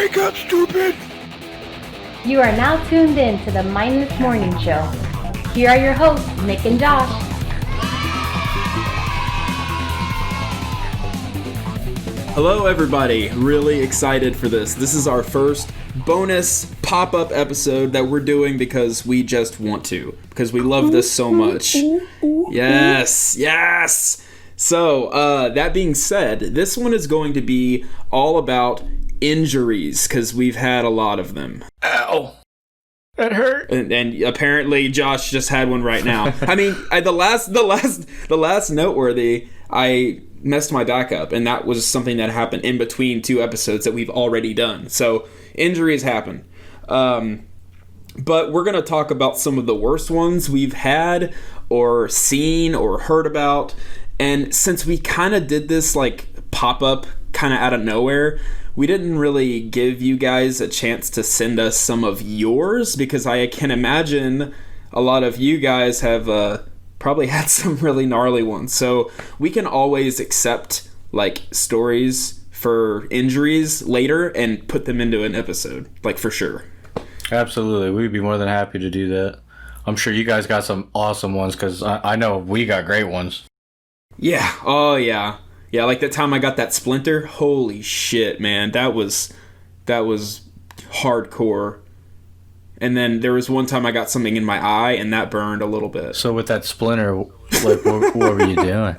Wake up, stupid! You are now tuned in to the Mindless Morning Show. Here are your hosts, Nick and Josh. Hello everybody, really excited for this. This is our first bonus pop-up episode that we're doing because we just want to. Because we love this so much. Yes! So, that being said, this one is going to be all about injuries, because we've had a lot of them. Ow! That hurt. And apparently Josh just had one right now. I mean, the last noteworthy, I messed my back up, and that was something that happened in between two episodes that we've already done. So injuries happen. But we're going to talk about some of the worst ones we've had or seen or heard about. And since we kind of did this like pop-up kind of out of nowhere, we didn't really give you guys a chance to send us some of yours, because I can imagine a lot of you guys have probably had some really gnarly ones. So we can always accept like stories for injuries later and put them into an episode, like for sure. Absolutely. We'd be more than happy to do that. I'm sure you guys got some awesome ones, because I know we got great ones. Yeah. Oh, yeah. Yeah, like that time I got that splinter. Holy shit, man. That was hardcore. And then there was one time I got something in my eye, and that burned a little bit. So with that splinter, like, what were you doing?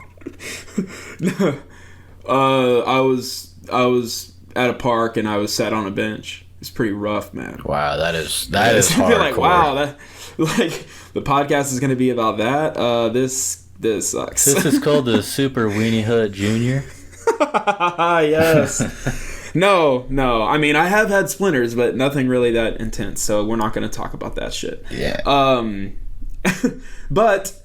I was at a park, and I was sat on a bench. It's pretty rough, man. Wow, that is hardcore. Like, wow, like the podcast is going to be about that. This sucks. This is called the Super Weenie Hut Jr. Yes. No. I mean, I have had splinters, but nothing really that intense. So we're not going to talk about that shit. Yeah. But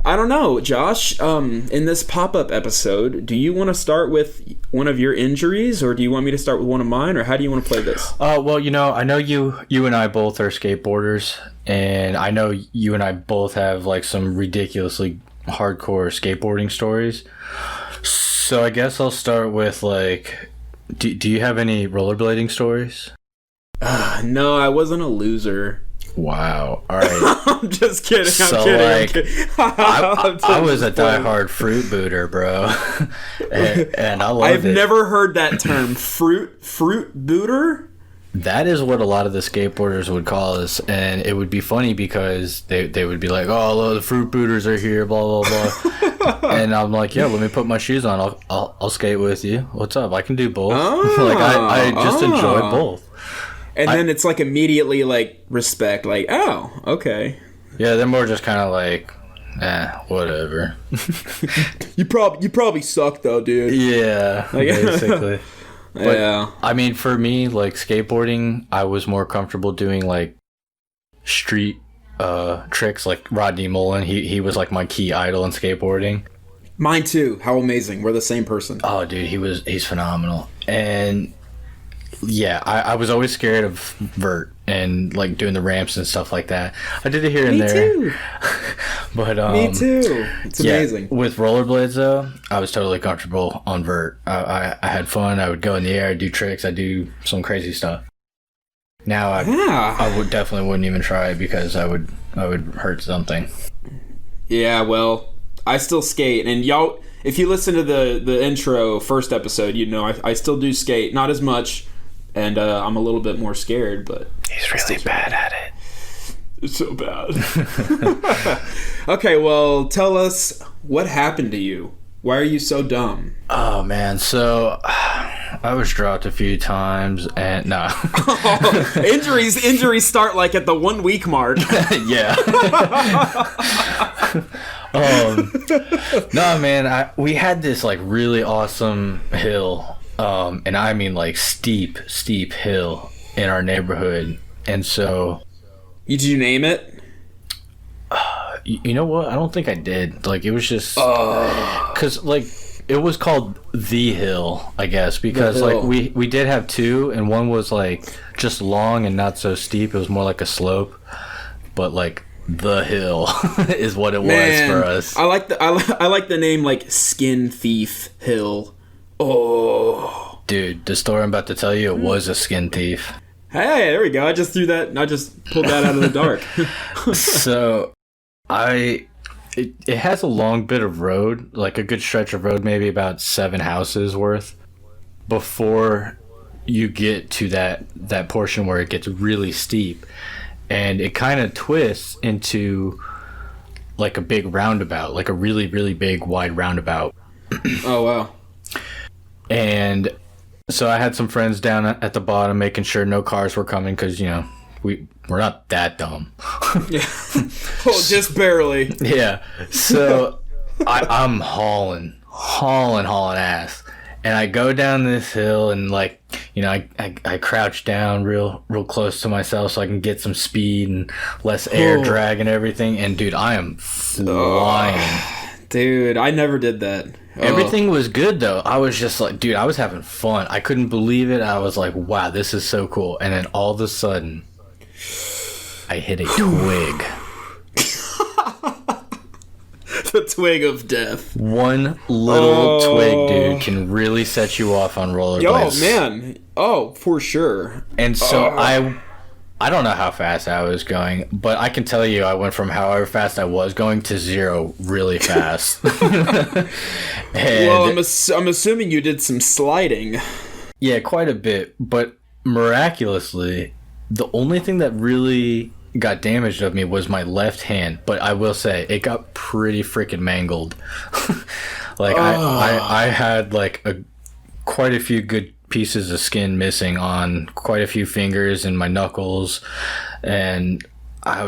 I don't know, Josh. In this pop-up episode, do you want to start with one of your injuries, or do you want me to start with one of mine, or how do you want to play this? Well, I know you and I both are skateboarders, and I know you and I both have like some ridiculously hardcore skateboarding stories. So I guess I'll start with like, do you have any rollerblading stories? No, I wasn't a loser. Wow. All right. I'm just kidding. I'm kidding. I was a diehard fruit booter, bro. and I loved I've it. never heard that term, fruit booter. That is what a lot of the skateboarders would call us, and it would be funny because they would be like, "Oh, the fruit booters are here," blah blah blah, and I'm like, "Yeah, let me put my shoes on. I'll skate with you. What's up? I can do both." Like I just enjoy both. And then it's like immediately like respect, like, "Oh, okay." Yeah, they're more just kind of like, whatever. You probably suck though, dude. Yeah, basically. But, yeah. I mean, for me, like skateboarding, I was more comfortable doing like street tricks, like Rodney Mullen. He was like my key idol in skateboarding. Mine too. How amazing. We're the same person. Oh, dude, he's phenomenal. And yeah, I was always scared of vert and like doing the ramps and stuff like that. I did it here and there. Me too. But me too. It's amazing. With rollerblades though, I was totally comfortable on vert. I had fun. I would go in the air, I'd do tricks, I'd do some crazy stuff. Now I would definitely wouldn't even try it because I would hurt something. Yeah, well, I still skate, and y'all, if you listen to the intro first episode, you know I still do skate, not as much. And I'm a little bit more scared, but he's really bad at it. It's so bad. Okay, well, tell us what happened to you. Why are you so dumb? Oh man, so I was dropped a few times, and no. Injuries start like at the 1 week mark. Yeah. No, man, we had this like really awesome hill. And I mean like steep hill in our neighborhood. And so... Did you name it? You know what? I don't think I did. Like, it was just... Because, like, it was called The Hill, I guess. Because, like, we did have two, and one was, like, just long and not so steep. It was more like a slope. But, like, The Hill is what it was for us. I like the name, like, Skin Thief Hill. Oh, Dude, the story I'm about to tell you, it was a skin thief. Hey, there we go. I just pulled that out of the dark. So, it has a long bit of road, like a good stretch of road, maybe about 7 houses worth, before you get to that portion where it gets really steep, and it kind of twists into like a big roundabout, like a really, really big, wide roundabout. Oh, wow. And so I had some friends down at the bottom making sure no cars were coming because, you know, we're not that dumb. Yeah. Well, just barely. Yeah. So I'm hauling ass. And I go down this hill and, like, you know, I crouch down real close to myself so I can get some speed and less air drag and everything. And, dude, I am flying. Dude, I never did that. Everything was good, though. I was just like, dude, I was having fun. I couldn't believe it. I was like, wow, this is so cool. And then all of a sudden, I hit a twig. The twig of death. One little twig, dude, can really set you off on rollerblades. Oh, man. Oh, for sure. And so I don't know how fast I was going, but I can tell you I went from however fast I was going to 0 really fast. Well, I'm assuming you did some sliding. Yeah, quite a bit. But miraculously, the only thing that really got damaged of me was my left hand. But I will say, it got pretty freaking mangled. Like, I had like quite a few good pieces of skin missing on quite a few fingers and my knuckles, and I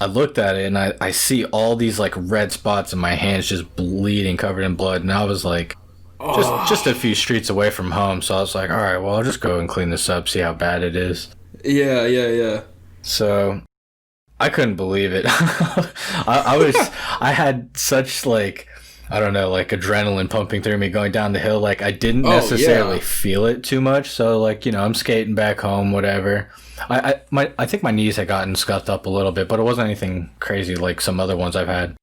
looked at it and I see all these like red spots in my hands just bleeding, covered in blood, and I was like just a few streets away from home, so I was like, all right, well, I'll just go and clean this up, see how bad it is. Yeah. So I couldn't believe it. I had such, like, I don't know, like adrenaline pumping through me going down the hill. Like, I didn't necessarily feel it too much. So, like, you know, I'm skating back home, whatever. I think my knees had gotten scuffed up a little bit, but it wasn't anything crazy like some other ones I've had.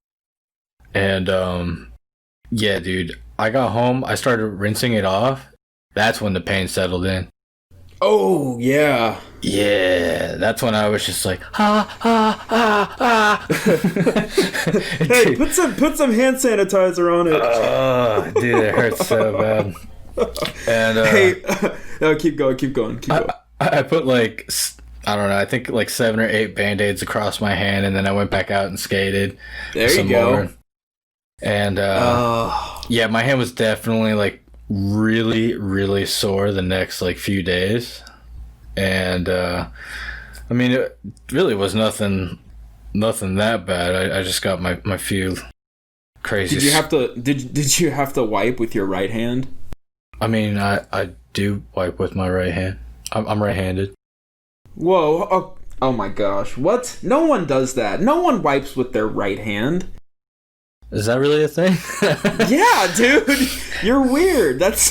And, yeah, dude, I got home. I started rinsing it off. That's when the pain settled in. Oh, yeah. Yeah, that's when I was just like, Hey, put some hand sanitizer on it. Oh, dude, it hurts so bad. And hey, no, keep going. I put like, I don't know, I think like 7 or 8 Band-Aids across my hand, and then I went back out and skated. There you go. More. And yeah, my hand was definitely like really, really sore the next like few days. And I mean, it really was nothing that bad. I just got my few crazy. Did you have to wipe with your right hand? I mean, I do wipe with my right hand. I'm right-handed. Whoa! Oh my gosh! What? No one does that. No one wipes with their right hand. Is that really a thing? Yeah, dude. You're weird. That's.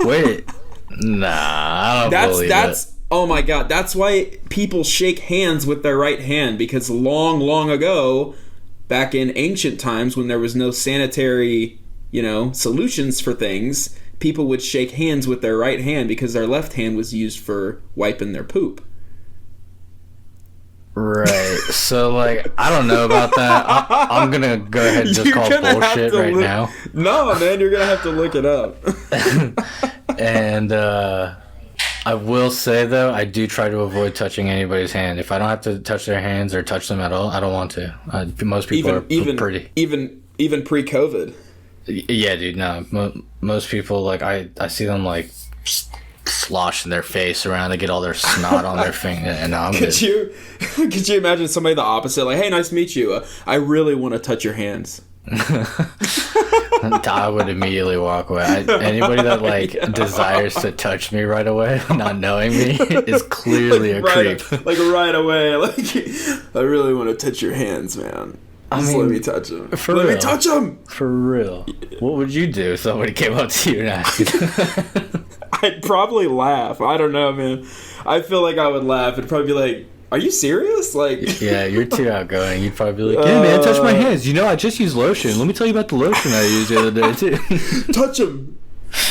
Wait. Nah, I don't believe it. Oh my god, that's why people shake hands with their right hand, because long ago, back in ancient times when there was no sanitary, solutions for things, people would shake hands with their right hand because their left hand was used for wiping their poop. Right. So, like, I don't know about that. I'm going to go ahead and just call bullshit right now. No, man, you're going to have to look it up. And, I will say, though, I do try to avoid touching anybody's hand. If I don't have to touch their hands or touch them at all, I don't want to. Most people are pretty. Even pre-COVID. Yeah, dude, no. Most people, like, I see them, like, sloshing their face around. They get all their snot on their finger. And I'm Could you imagine somebody the opposite? Like, hey, nice to meet you. I really want to touch your hands. I would immediately walk away. Anybody that desires to touch me right away, not knowing me, is clearly a creep. Right away. Like, I really want to touch your hands, man. Just let me touch them. Let me touch them. For real. What would you do if somebody came up to you and asked you? I'd probably laugh. I don't know, man. I feel like I would laugh. It'd probably be like, are you serious? Like, yeah, you're too outgoing. You'd probably be like, yeah, man, touch my hands. I just use lotion. Let me tell you about the lotion I used the other day, too. Touch them.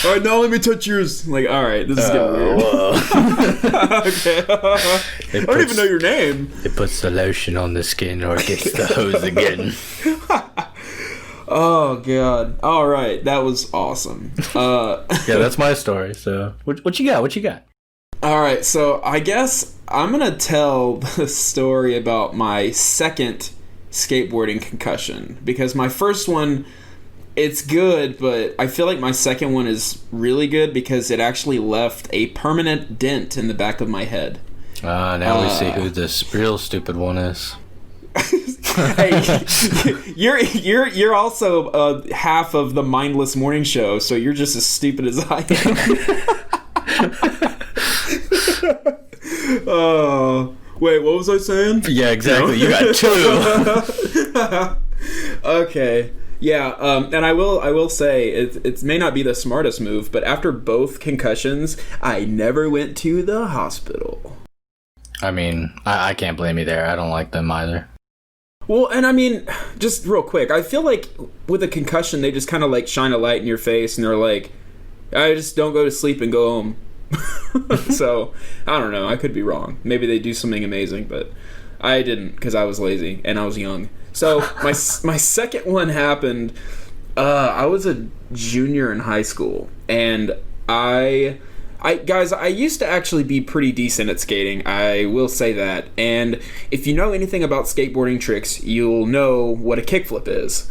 All right, now let me touch yours. Like, all right, this is getting weird. Okay. I don't even know your name. It puts the lotion on the skin or it gets the hose again. Oh god! All right, that was awesome. Yeah, that's my story. So, what you got? What you got? All right, so I guess I'm gonna tell the story about my second skateboarding concussion, because my first one, it's good, but I feel like my second one is really good because it actually left a permanent dent in the back of my head. Now we see who this real stupid one is. Hey, you're also half of the Mindless Morning Show, so you're just as stupid as I am. Oh, wait, what was I saying? Yeah, exactly. You got two. Okay. Yeah, and I will say it may not be the smartest move, but after both concussions, I never went to the hospital. I mean, I can't blame you there. I don't like them either. Well, and I mean, just real quick, I feel like with a concussion, they just kind of like shine a light in your face, and they're like, I just don't go to sleep and go home. So, I don't know. I could be wrong. Maybe they do something amazing, but I didn't because I was lazy and I was young. So, my second one happened, I was a junior in high school, and I used to actually be pretty decent at skating. I will say that. And if you know anything about skateboarding tricks, you'll know what a kickflip is.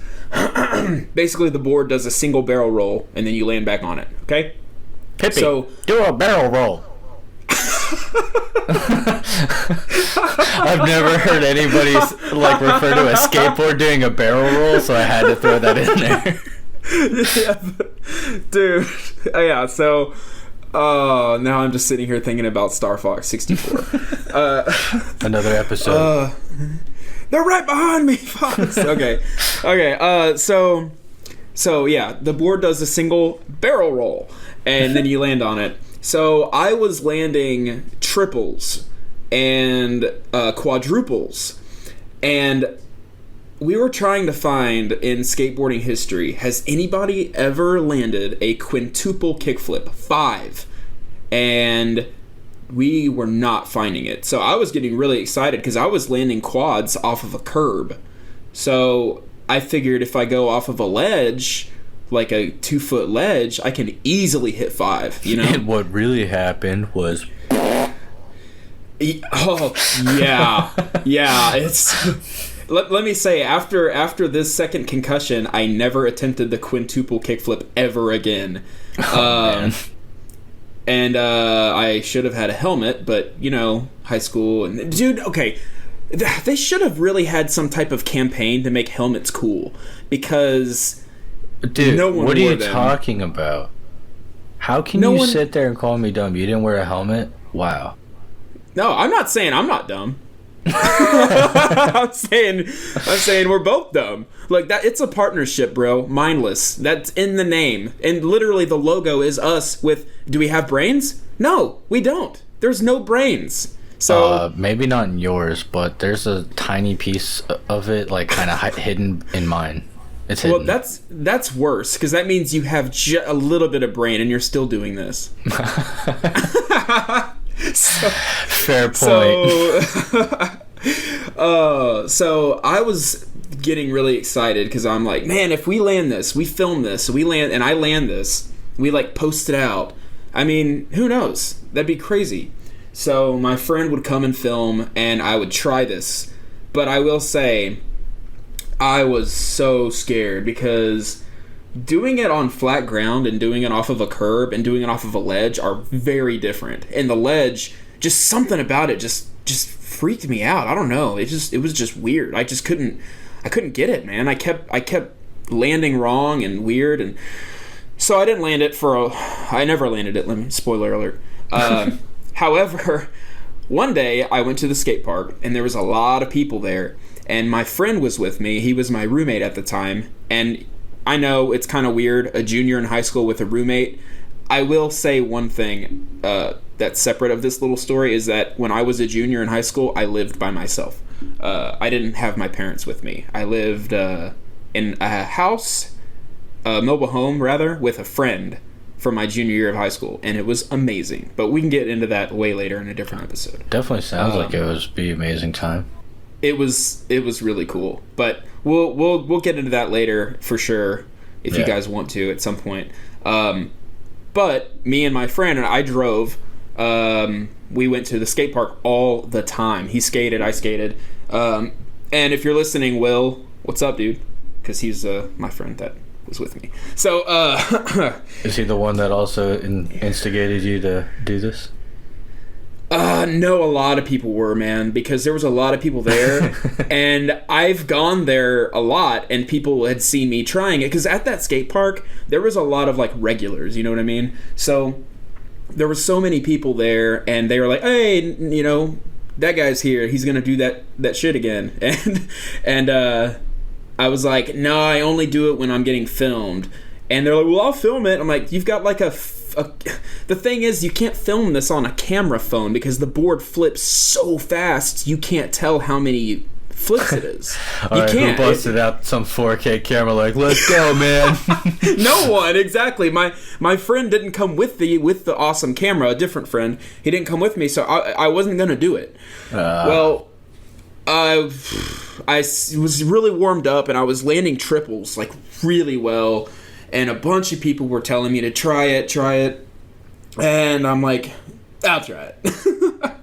Basically, the board does a single barrel roll, and then you land back on it. Okay? Pippi, So, do a barrel roll. I've never heard anybody like refer to a skateboard doing a barrel roll, so I had to throw that in there. Yeah, dude. Yeah, so... now I'm just sitting here thinking about Star Fox 64. Another episode. They're right behind me, Fox. Okay. So yeah, the board does a single barrel roll, and then you land on it. So I was landing triples and quadruples, and we were trying to find in skateboarding history, has anybody ever landed a quintuple kickflip? 5. And we were not finding it. So I was getting really excited because I was landing quads off of a curb. So I figured if I go off of a ledge, like a 2-foot ledge, I can easily hit 5, you know? And what really happened was... Oh, yeah. Yeah, it's... Let me say, after this second concussion, I never attempted the quintuple kickflip ever again. Man. And I should have had a helmet, but, you know, high school. And dude, okay, they should have really had some type of campaign to make helmets cool, because dude, no one what are wore you them. talking about? How can you sit there and call me dumb? You didn't wear a helmet? Wow. No, I'm not saying I'm not dumb. I'm saying we're both dumb. Like that, it's a partnership, bro. Mindless. That's in the name, and literally the logo is us with. Do we have brains? No, we don't. There's no brains. So maybe not in yours, but there's a tiny piece of it, like kind of hidden in mine. It's hidden. Well, that's worse, because that means you have a little bit of brain, and you're still doing this. Fair point. So I was getting really excited because I'm like, man, if we land this, we film this, and I land this, we like post it out. I mean, who knows? That'd be crazy. So my friend would come and film, and I would try this. But I will say, I was so scared because doing it on flat ground and doing it off of a curb and doing it off of a ledge are very different. And the ledge, just something about it just freaked me out. I don't know. It was just weird. I couldn't get it, man. I kept landing wrong and weird, and so I didn't land it I never landed it. Spoiler alert. However, one day I went to the skate park and there was a lot of people there, and my friend was with me. He was my roommate at the time, and I know it's kind of weird, a junior in high school with a roommate. I will say one thing that's separate of this little story is that when I was a junior in high school, I lived by myself. I didn't have my parents with me. I lived in a house, a mobile home rather, with a friend from my junior year of high school, and it was amazing. But we can get into that way later in a different episode. Definitely sounds like it was be amazing time. It was really cool, but we'll get into that later for sure if you guys want to at some point. But me and my friend and I drove. We went to the skate park all the time. He skated, I skated. And if you're listening, Will, what's up, dude? Because he's my friend that was with me. So, is he the one that also instigated you to do this? No, a lot of people were, man, because there was a lot of people there, and I've gone there a lot, and people had seen me trying it, because at that skate park, there was a lot of, like, regulars, you know what I mean? So, there were so many people there, and they were like, hey, you know, that guy's here, he's gonna do that shit again, and I was like, no, I only do it when I'm getting filmed. And they're like, well, I'll film it. I'm like, you've got like the thing is, you can't film this on a camera phone because the board flips so fast, you can't tell how many flips it is. All right, who busted out some 4K camera like, let's go, man? No one, exactly. My friend didn't come with the awesome camera, a different friend. He didn't come with me, so I wasn't going to do it. Well, I was really warmed up, and I was landing triples, like, really well, and a bunch of people were telling me to try it, and I'm like, I'll try it.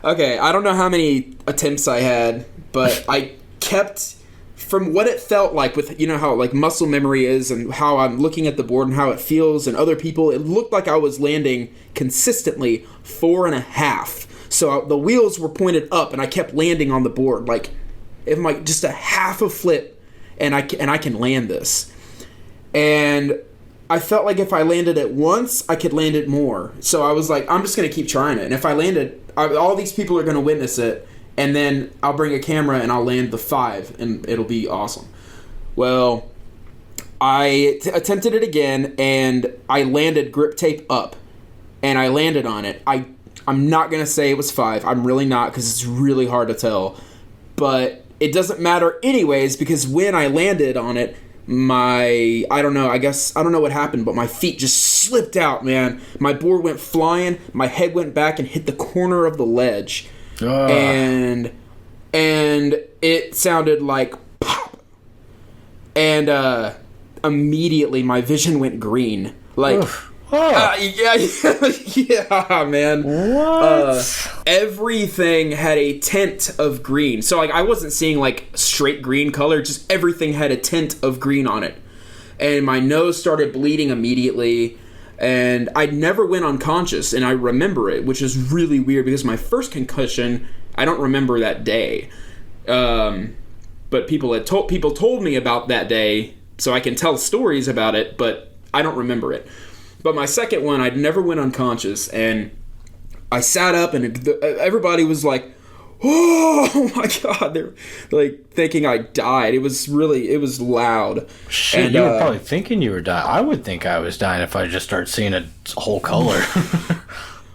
Okay, I don't know how many attempts I had, but I kept, from what it felt like with, you know how, like, muscle memory is, and how I'm looking at the board and how it feels, and other people, it looked like I was landing consistently 4.5. So the wheels were pointed up, and I kept landing on the board, like, if like just a half a flip, and I can land this. And I felt like if I landed it once, I could land it more. So I was like, I'm just gonna keep trying it. And if I land it, all these people are gonna witness it, and then I'll bring a camera and I'll land the 5, and it'll be awesome. Well, I attempted it again, and I landed grip tape up, and I landed on it. I'm not going to say it was 5. I'm really not, because it's really hard to tell. But it doesn't matter anyways, because when I landed on it, I don't know what happened, but my feet just slipped out, man. My board went flying, my head went back and hit the corner of the ledge. And it sounded like pop. And immediately my vision went green. Like... yeah, man. What? Everything had a tint of green. So, like, I wasn't seeing, like, straight green color. Just everything had a tint of green on it. And my nose started bleeding immediately. And I never went unconscious. And I remember it, which is really weird because my first concussion, I don't remember that day. But people told me about that day, so I can tell stories about it, but I don't remember it. But my second one, I never went unconscious, and I sat up, and everybody was like, oh my God, they're like thinking I died. It was loud. Shit, and you were probably thinking you were dying. I would think I was dying if I just started seeing a whole color.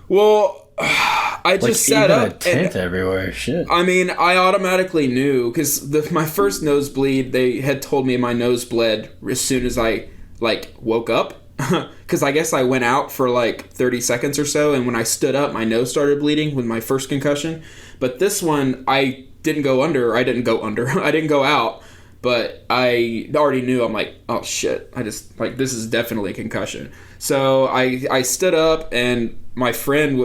Well, I just sat up. A tint everywhere. Shit. I mean, I automatically knew, because my first nosebleed, they had told me my nose bled as soon as I, like, woke up. Because I guess I went out for like 30 seconds or so, and when I stood up, my nose started bleeding with my first concussion. But this one, I didn't go out, but I already knew. I'm like, oh shit, this is definitely a concussion. So I stood up, and my friend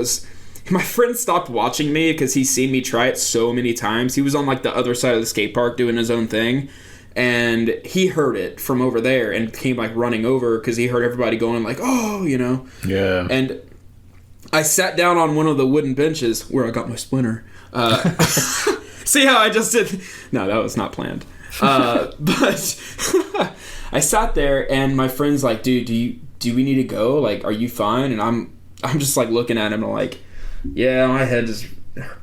stopped watching me because he's seen me try it so many times. He was on like the other side of the skate park doing his own thing. And he heard it from over there and came like running over because he heard everybody going like, oh, you know. Yeah. And I sat down on one of the wooden benches where I got my splinter. See how I just did? No, that was not planned. But I sat there, and my friend's like, dude, do we need to go? Like, are you fine? And I'm just like looking at him and like, yeah, my head just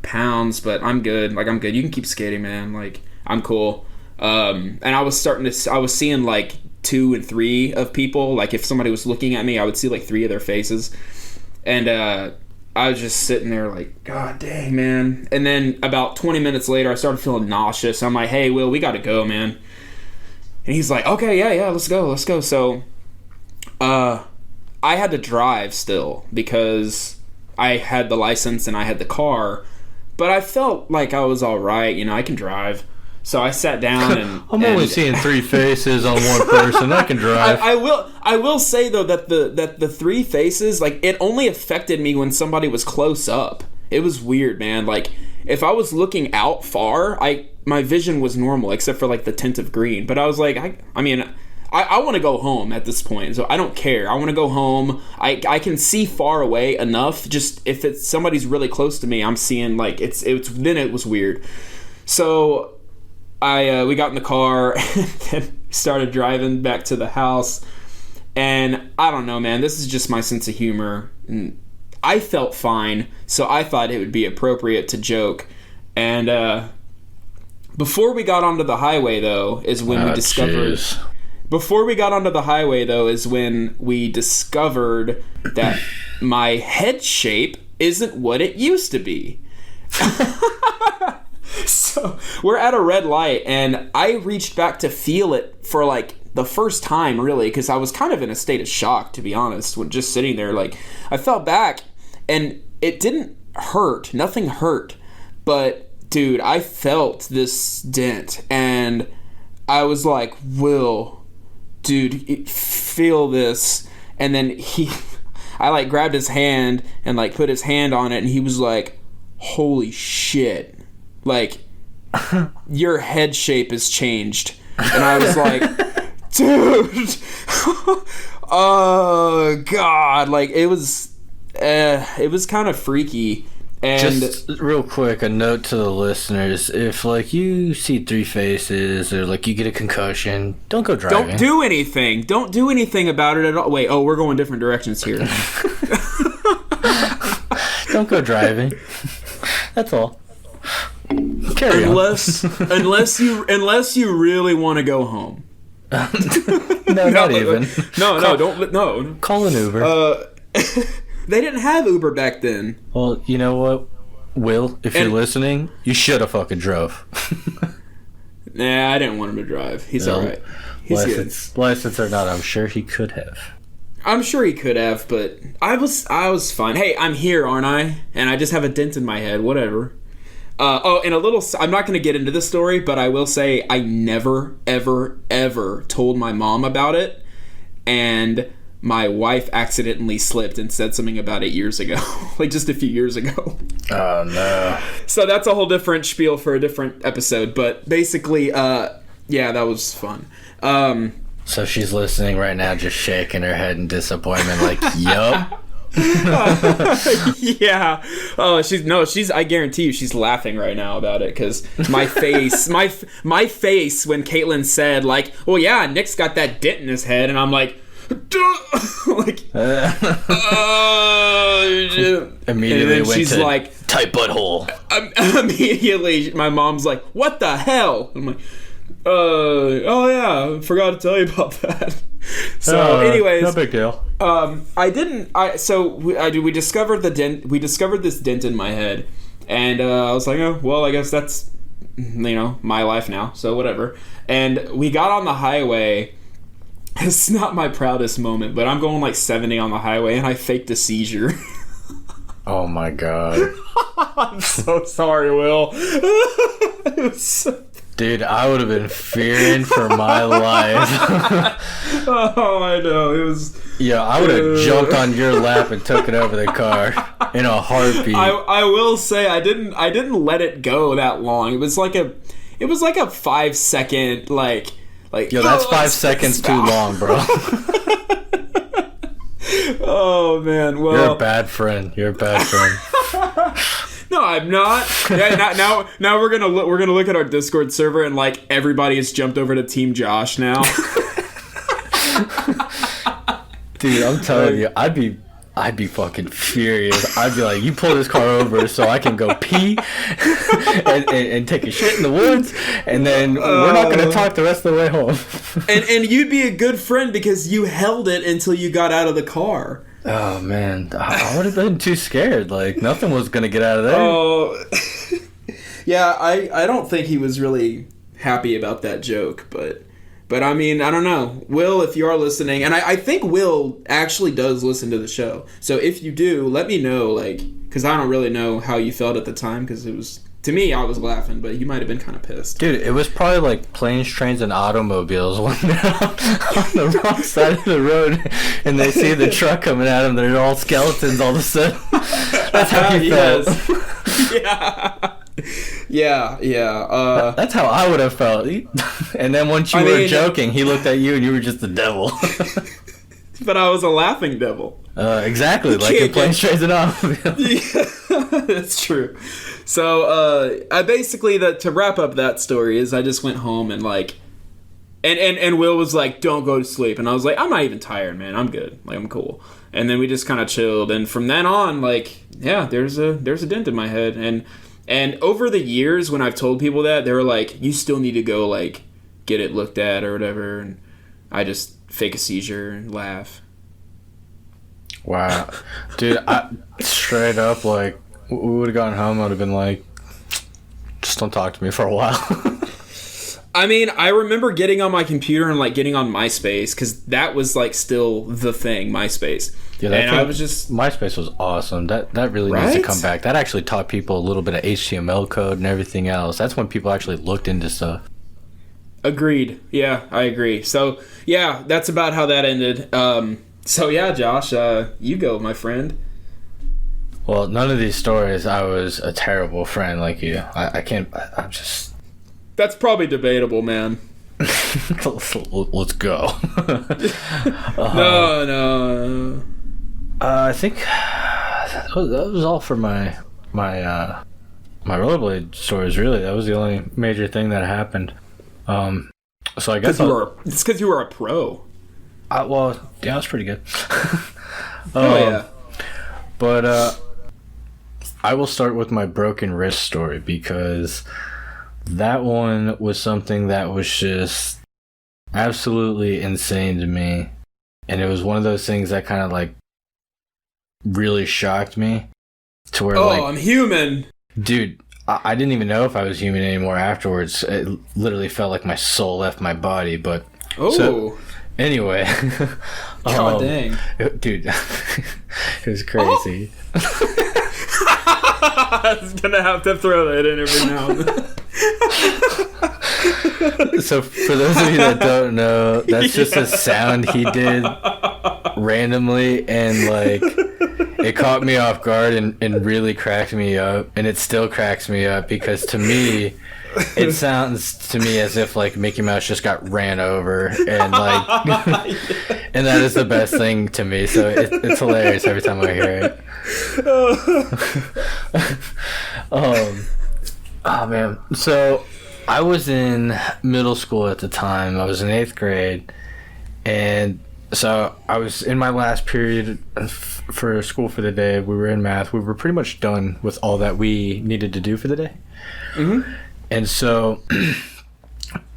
pounds, but I'm good. Like, I'm good. You can keep skating, man. Like, I'm cool. And I was seeing like 2 and 3 of people. Like, if somebody was looking at me, I would see like 3 of their faces. And I was just sitting there like, God dang, man. And then about 20 minutes later, I started feeling nauseous. I'm like, hey, Will, we got to go, man. And he's like, okay, yeah, let's go. So I had to drive still because I had the license and I had the car, but I felt like I was all right. You know, I can drive. So I sat down and I'm only seeing three faces on one person. I can drive. I will say though that the three faces, like, it only affected me when somebody was close up. It was weird, man. Like, if I was looking out far, my vision was normal except for like the tint of green. But I was like, I want to go home at this point, so I don't care. I want to go home. I can see far away enough. Just if it's somebody's really close to me, I'm seeing like then it was weird. So we got in the car and then started driving back to the house. And I don't know, man, this is just my sense of humor. And I felt fine, so I thought it would be appropriate to joke. And before we got onto the highway, though, is when we discovered... Geez. Before we got onto the highway, though, is when we discovered that my head shape isn't what it used to be. So we're at a red light, and I reached back to feel it for like the first time, really, because I was kind of in a state of shock, to be honest, when just sitting there. Like, I felt back, and it didn't hurt. Nothing hurt. But, dude, I felt this dent, and I was like, Will, dude, feel this. And then I like grabbed his hand and like put his hand on it, and he was like, holy shit. Like, your head shape has changed. And I was like, dude, oh God. Like, it was kind of freaky. And just real quick, a note to the listeners: if like you see three faces or like you get a concussion, don't go driving. Don't do anything. Don't do anything about it at all. Wait, we're going different directions here. Don't go driving. That's all. Carry unless you really want to go home. No, not even. No. Call an Uber. They didn't have Uber back then. Well, you know what, Will? If you're listening, you should have fucking drove. Nah, I didn't want him to drive. He's all right. He's good. License or not, I'm sure he could have. I'm sure he could have, but I was fine. Hey, I'm here, aren't I? And I just have a dent in my head. Whatever. And a little... I'm not going to get into this story, but I will say I never, ever, ever told my mom about it. And my wife accidentally slipped and said something about it years ago. Like, just a few years ago. Oh, no. So that's a whole different spiel for a different episode. But basically, yeah, that was fun. So she's listening right now, just shaking her head in disappointment, like, yup. Yeah. Oh, she's I guarantee you she's laughing right now about it, because my face my face when Caitlin said, like, well, yeah, Nick's got that dent in his head, and I'm like, like, immediately went she's to like, tight butthole. Immediately my mom's like, what the hell? I'm like, oh yeah, forgot to tell you about that. So anyways, no big deal. We discovered the dent. We discovered this dent in my head, and I was like, oh well, I guess that's, you know, my life now, so whatever. And we got on the highway. It's not my proudest moment, but I'm going like 70 on the highway, and I faked a seizure. Oh my God. I'm so sorry, Will. It was so... Dude, I would have been fearing for my life. Oh, I know. It was... Yeah, I would have jumped on your lap and took it over the car in a heartbeat. I will say I didn't let it go that long. It was like a 5 second like yo, that's 5 seconds too long, bro. Oh man, well, you're a bad friend. No, I'm not. Yeah, now we're gonna look at our Discord server, and like everybody has jumped over to Team Josh now. Dude, I'm telling you, I'd be fucking furious. I'd be like, you pull this car over so I can go pee and take a shit in the woods, and then we're not going to talk the rest of the way home. and you'd be a good friend because you held it until you got out of the car. Oh, man. I would have been too scared. Like, nothing was going to get out of there. Oh. Yeah, I don't think he was really happy about that joke, but But I mean, I don't know. Will, if you are listening, and I think Will actually does listen to the show. So if you do, let me know, like, because I don't really know how you felt at the time, because it was, to me, I was laughing, but you might have been kind of pissed. Dude, it was probably like planes, trains, and automobiles when they're on the wrong side of the road and they see the truck coming at them. They're all skeletons all of a sudden. That's how you felt. Yeah. That's how I would have felt. And then once you were joking, he looked at you and you were just the devil. But I was a laughing devil. Exactly, like in planes, trains, and automobiles. Yeah, that's true. So, I basically, to wrap up that story, is I just went home and, like, and Will was like, don't go to sleep. And I was like, I'm not even tired, man. I'm good. Like, I'm cool. And then we just kind of chilled. And from then on, like, yeah, there's a dent in my head. And over the years, when I've told people that, they were like, you still need to go, like, get it looked at or whatever. And I just fake a seizure and laugh. Wow. Dude, I straight up, like, we would have gone home, I would have been like, just don't talk to me for a while. I mean, I remember getting on my computer and, like, getting on MySpace, because that was, like, still the thing, MySpace. Yeah, and I was just... MySpace was awesome. That really needs to come back. That actually taught people a little bit of HTML code and everything else. That's when people actually looked into stuff. Agreed. Yeah, I agree. So, yeah, that's about how that ended. So, yeah, Josh, you go, my friend. Well, none of these stories, I was a terrible friend like you. I can't... I'm just... That's probably debatable, man. Let's go. No. I think that was all for my rollerblade stories. Really, that was the only major thing that happened. So I guess it's because you were a pro. Well, yeah, it was pretty good. Yeah. But I will start with my broken wrist story, because that one was something that was just absolutely insane to me. And it was one of those things that kind of like really shocked me to where I'm human. Dude, I didn't even know if I was human anymore afterwards. It literally felt like my soul left my body. But so, anyway, God dang, dude, it was crazy. I was gonna have to throw that in every now and then. So for those of you that don't know, that's just a sound he did randomly, and like it caught me off guard and really cracked me up, and it still cracks me up, because to me it sounds to me as if like Mickey Mouse just got ran over, and like and that is the best thing to me, so it's hilarious every time I hear it. Oh man, so I was in middle school at the time. I was in 8th grade, and so I was in my last period for school for the day. We were in math. We were pretty much done with all that we needed to do for the day. Mm-hmm. And so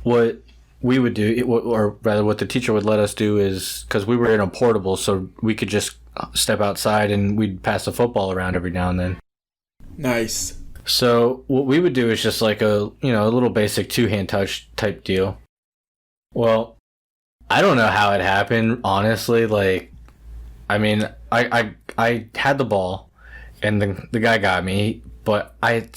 what we would do, or rather what the teacher would let us do, is, because we were in a portable, so we could just step outside and we'd pass the football around every now and then. Nice. So what we would do is just like a little basic two-hand touch type deal. Well, I don't know how it happened, honestly. Like, I mean, I had the ball, and the guy got me, but I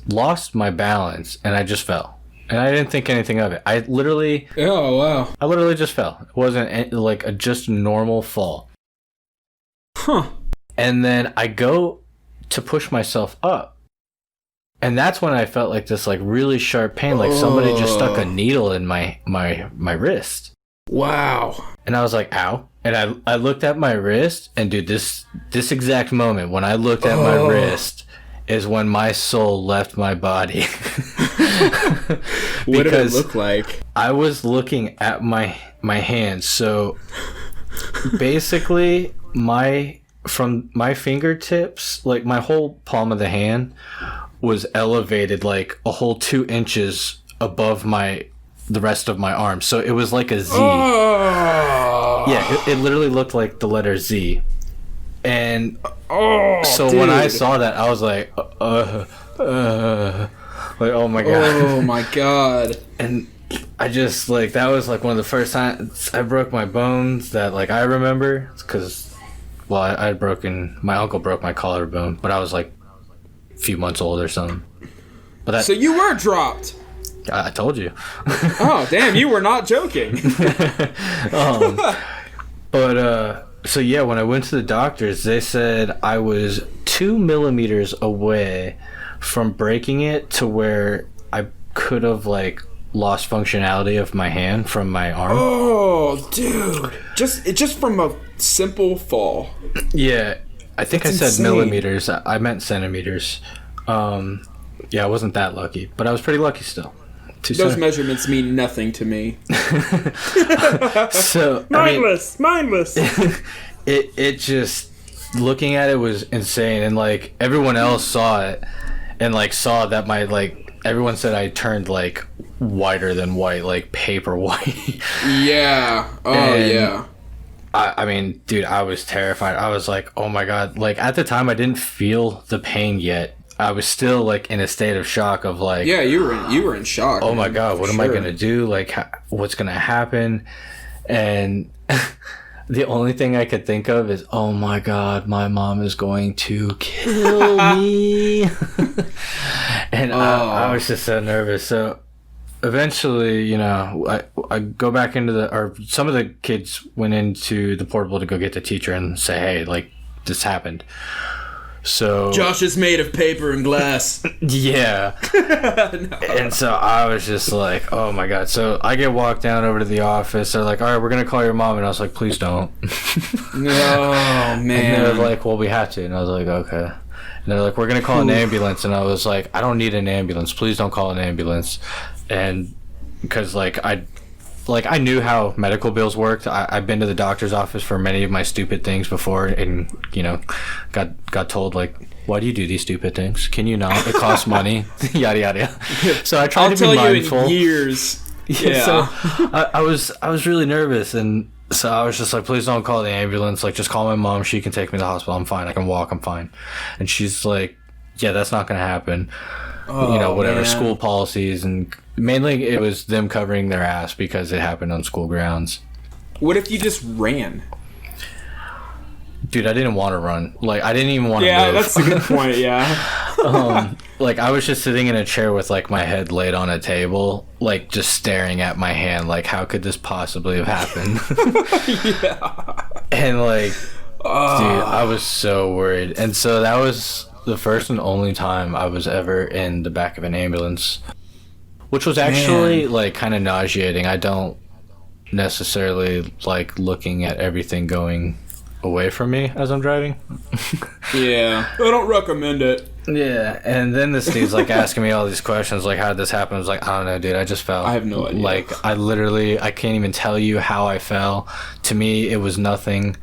lost my balance, and I just fell. And I didn't think anything of it. I literally just fell. It wasn't like a just normal fall. Huh. And then I go to push myself up. And that's when I felt like this like really sharp pain, like somebody just stuck a needle in my wrist. Wow. And I was like, ow. And I looked at my wrist, and dude, this exact moment when I looked at my wrist is when my soul left my body. What did it look like? I was looking at my hand. So basically from my fingertips, like my whole palm of the hand was elevated like a whole 2 inches above the rest of my arm. So it was like a Z. Yeah, it literally looked like the letter Z. And so dude, when I saw that, I was like, oh my god. Oh my god. And I just, like, that was, like, one of the first times I broke my bones that, like, I remember. Because, well, I had broken, my uncle broke my collarbone, but I was, like, a few months old or something. But that, So you were dropped. I told you. Oh, damn, you were not joking. So yeah, when I went to the doctors, they said I was 2 millimeters away from breaking it to where I could have, like, lost functionality of my hand from my arm. Oh, dude. Just from a simple fall. Yeah, I think That's I said insane. millimeters. I meant centimeters. Yeah, I wasn't that lucky, but I was pretty lucky still. Those measurements mean nothing to me. So Mindless. It just, looking at it was insane, and, like, everyone else saw it and, like, saw that my, like, everyone said I turned, like, whiter than white, like paper white. Yeah. Oh, And yeah. I mean, dude, I was terrified. I was like, oh my god. Like, at the time I didn't feel the pain yet. I was still, like, in a state of shock of, like, Yeah, you were in shock. oh man, my god, what for am I sure. gonna do? Like, what's gonna happen? And the only thing I could think of is, oh my god, my mom is going to kill me. And I was just so nervous. So eventually, you know, I go back into or some of the kids went into the portable to go get the teacher and say, hey, like, this happened. So Josh is made of paper and glass. yeah. And so I was just like, oh my god. So I get walked down over to the office. They're like, all right, we're gonna call your mom. And I was like, please don't. No, man. And they're like, well, we have to. And I was like, okay. And they're like, we're gonna call an ambulance. And I was like, I don't need an ambulance. Please don't call an ambulance. And because, like, I knew how medical bills worked. I've been to the doctor's office for many of my stupid things before, and, you know, got told, like, why do you do these stupid things? Can you not? It costs money. Yada yada. So I tried I'll to tell be you mindful. in years. Yeah. So I was really nervous, and so I was just like, please don't call the ambulance. Like, just call my mom. She can take me to the hospital. I'm fine. I can walk. I'm fine. And she's like, yeah, that's not gonna happen. You know, whatever, man. school policies, and mainly it was them covering their ass because it happened on school grounds. What if you just ran? Dude, I didn't want to run. Like, I didn't even want to Yeah, move. that's a good point, yeah. Like, I was just sitting in a chair with, like, my head laid on a table, like, just staring at my hand, like, how could this possibly have happened? Yeah. And, like, dude, I was so worried. And so that was the first and only time I was ever in the back of an ambulance, which was actually, like, kind of nauseating. I don't necessarily like looking at everything going away from me as I'm driving. Yeah. I don't recommend it. Yeah, and then this dude's, like, asking me all these questions, like, how did this happen? I was like, I don't know, dude, I just fell. I have no idea. Like, I can't even tell you how I fell. To me, it was nothing.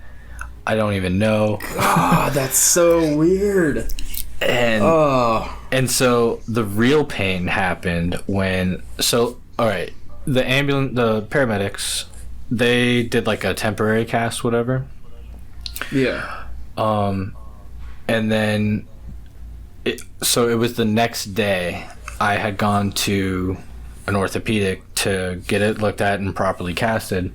I don't even know. Ah, that's so weird. And so the real pain happened when, so, all right, the paramedics, they did, like, a temporary cast, whatever. Yeah. And then so it was the next day I had gone to an orthopedic to get it looked at and properly casted.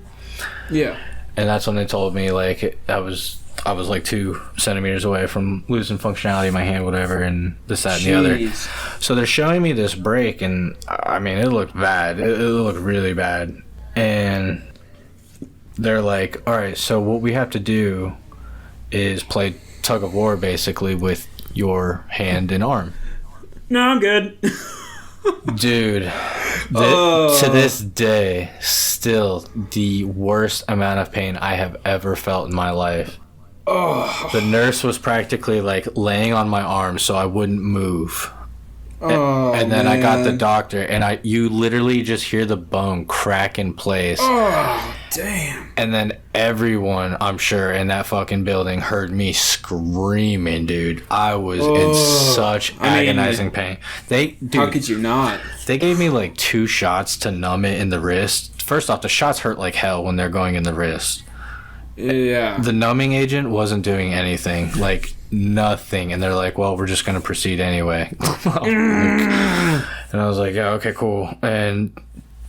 Yeah. And that's when they told me, like, I was like 2 centimeters away from losing functionality in my hand, whatever, and this, that, and the other. Jeez. So they're showing me this break, and I mean, it looked bad. It looked really bad. And they're like, all right, so what we have to do is play tug of war, basically, with your hand and arm. No, I'm good. Dude, to this day, still the worst amount of pain I have ever felt in my life. The nurse was practically, like, laying on my arm so I wouldn't move. And then I got the doctor, and you literally just hear the bone crack in place. Oh, damn. And then everyone, I'm sure, in that fucking building heard me screaming, dude. I was in such agonizing pain. How could you not? They gave me, like, 2 shots to numb it in the wrist. First off, the shots hurt like hell when they're going in the wrist. Yeah. The numbing agent wasn't doing anything, like, nothing. And they're like, well, we're just going to proceed anyway. And I was like, yeah, okay, cool. And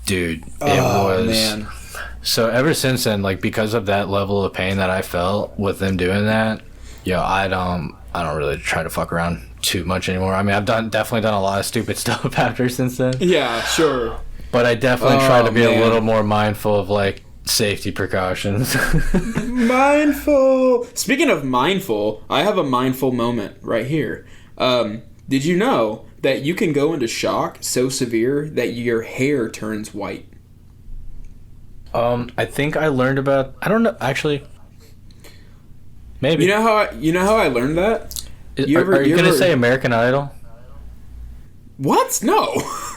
Dude, it was. Man. So ever since then, like, because of that level of pain that I felt with them doing that, I don't really try to fuck around too much anymore. I mean, I've definitely done a lot of stupid stuff after since then. Yeah, sure. But I definitely try to be a little more mindful of, like, safety precautions. Mindful. Speaking of mindful, I have a mindful moment right here. Did you know that you can go into shock so severe that your hair turns white? I think I learned about. I don't know. Actually, maybe. You know how I learned that? Are you gonna say American Idol? What? No.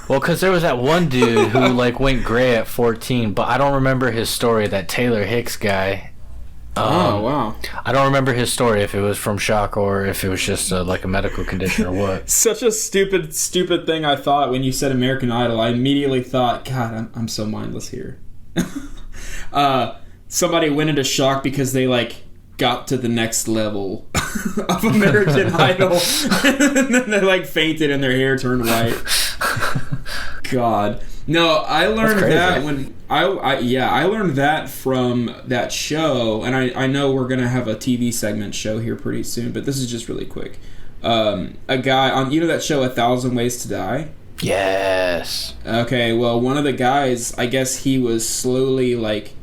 Well, because there was that one dude who like went gray at 14, but I don't remember his story. That Taylor Hicks guy. Oh wow. I don't remember his story, if it was from shock or if it was just like a medical condition or what. Such a stupid thing I thought when you said American Idol. I immediately thought, God, I'm so mindless here. Somebody went into shock because they like got to the next level of American Idol, and then they like fainted and their hair turned white. God, no, I learned that when I learned that from that show, and I know we're gonna have a TV segment show here pretty soon, but this is just really quick. A guy on that show 1,000 Ways to Die. Yes. Okay, well, one of the guys, I guess he was slowly, like,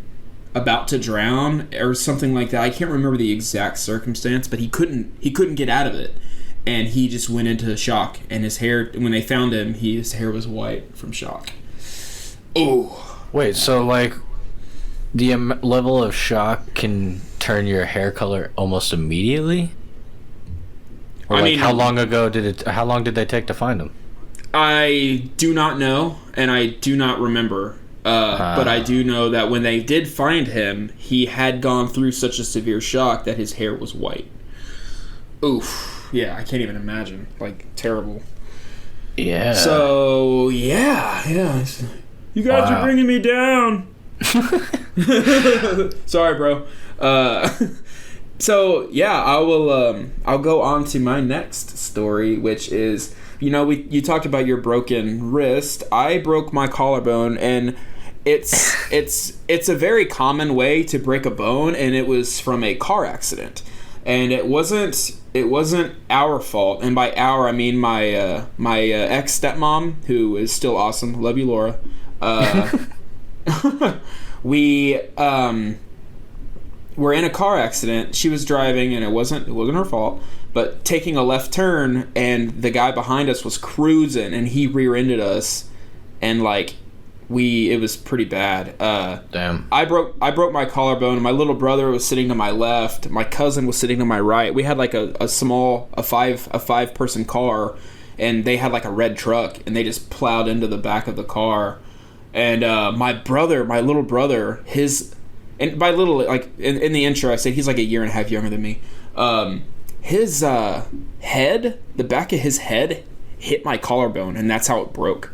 about to drown or something like that. I can't remember the exact circumstance, but he couldn't get out of it. And he just went into shock. And his hair, when they found him, his hair was white from shock. Oh. Wait, so, like, the level of shock can turn your hair color almost immediately? Or, how long did they take to find him? I do not know, and I do not remember. But I do know that when they did find him, he had gone through such a severe shock that his hair was white. Oof. Yeah, I can't even imagine. Like, terrible. Yeah. So, yeah. You guys are bringing me down. Sorry, bro. So, yeah, I'll go on to my next story, which is... you talked about your broken wrist. I broke my collarbone, and it's a very common way to break a bone, and it was from a car accident. And it wasn't our fault, and by our I mean my ex stepmom, who is still awesome. Love you, Laura. We were in a car accident. She was driving, and it wasn't her fault. But taking a left turn, and the guy behind us was cruising, and he rear-ended us, and like it was pretty bad. Damn. I broke my collarbone. My little brother was sitting to my left. My cousin was sitting to my right. We had like a five person car, and they had like a red truck, and they just plowed into the back of the car. And my little brother, and by little, like in the intro, I said he's like a year and a half younger than me. His head, the back of his head, hit my collarbone, and that's how it broke.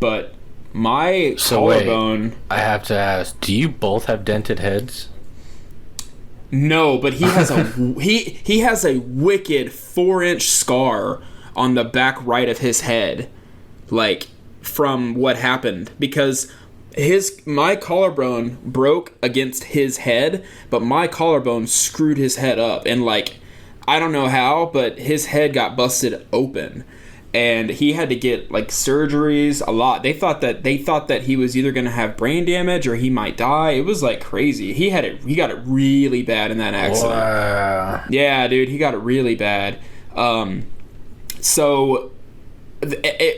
But my collarbone... Wait, I have to ask, do you both have dented heads? No, but he has he has a wicked 4-inch scar on the back right of his head, like, from what happened. Because my collarbone broke against his head, but my collarbone screwed his head up, and like... I don't know how, but his head got busted open, and he had to get like surgeries a lot. They thought that he was either going to have brain damage or he might die. It was like crazy. He got it really bad in that accident. Wow. Yeah, dude, he got it really bad. So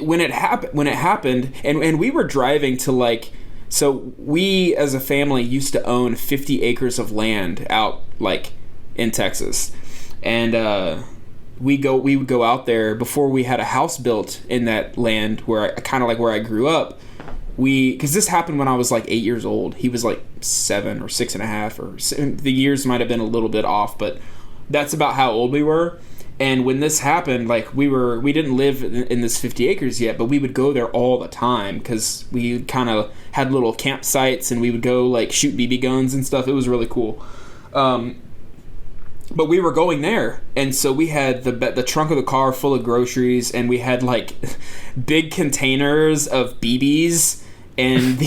when it happened, and we were driving to like. So we as a family used to own 50 acres of land out like in Texas. And we would go out there before we had a house built in that land where I grew up. Because this happened when I was like 8 years old. He was like 7 or 6.5, or the years might have been a little bit off, but that's about how old we were. And when this happened, like we didn't live in this 50 acres yet, but we would go there all the time because we kind of had little campsites, and we would go like shoot BB guns and stuff. It was really cool. But we were going there, and so we had the trunk of the car full of groceries, and we had like big containers of BBs and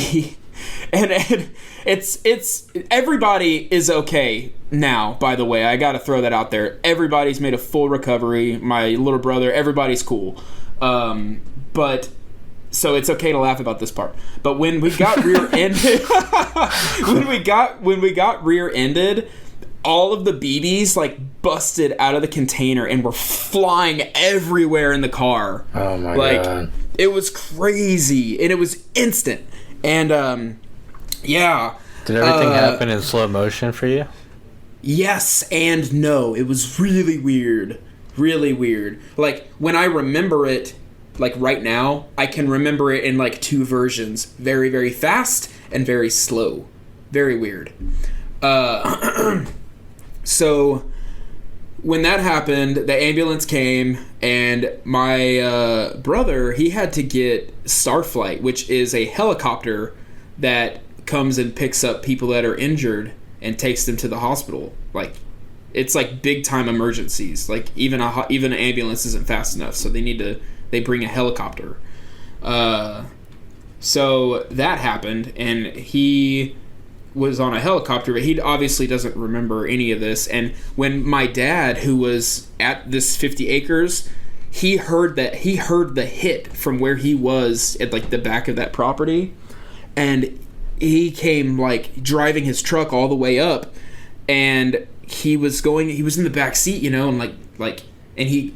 and it's everybody is okay now. By the way, I got to throw that out there. Everybody's made a full recovery. My little brother, everybody's cool. But so it's okay to laugh about this part. But when we got rear-ended, when we got rear-ended, all of the BBs like busted out of the container and were flying everywhere in the car. Oh my god! It was crazy, and it was instant. And yeah. Did everything happen in slow motion for you? Yes and no. It was really weird. Really weird. Like, when I remember it, like right now, I can remember it in like two versions. Very, very fast and very slow. Very weird. So when that happened, the ambulance came, and my brother, he had to get Starflight, which is a helicopter that comes and picks up people that are injured and takes them to the hospital. Like, it's like big time emergencies. Like, even an ambulance isn't fast enough, so they bring a helicopter. So that happened, and he was on a helicopter, but he obviously doesn't remember any of this. And when my dad, who was at this 50 acres, he heard the hit from where he was at like the back of that property, and he came like driving his truck all the way up, and he was in the back seat, you know, and and he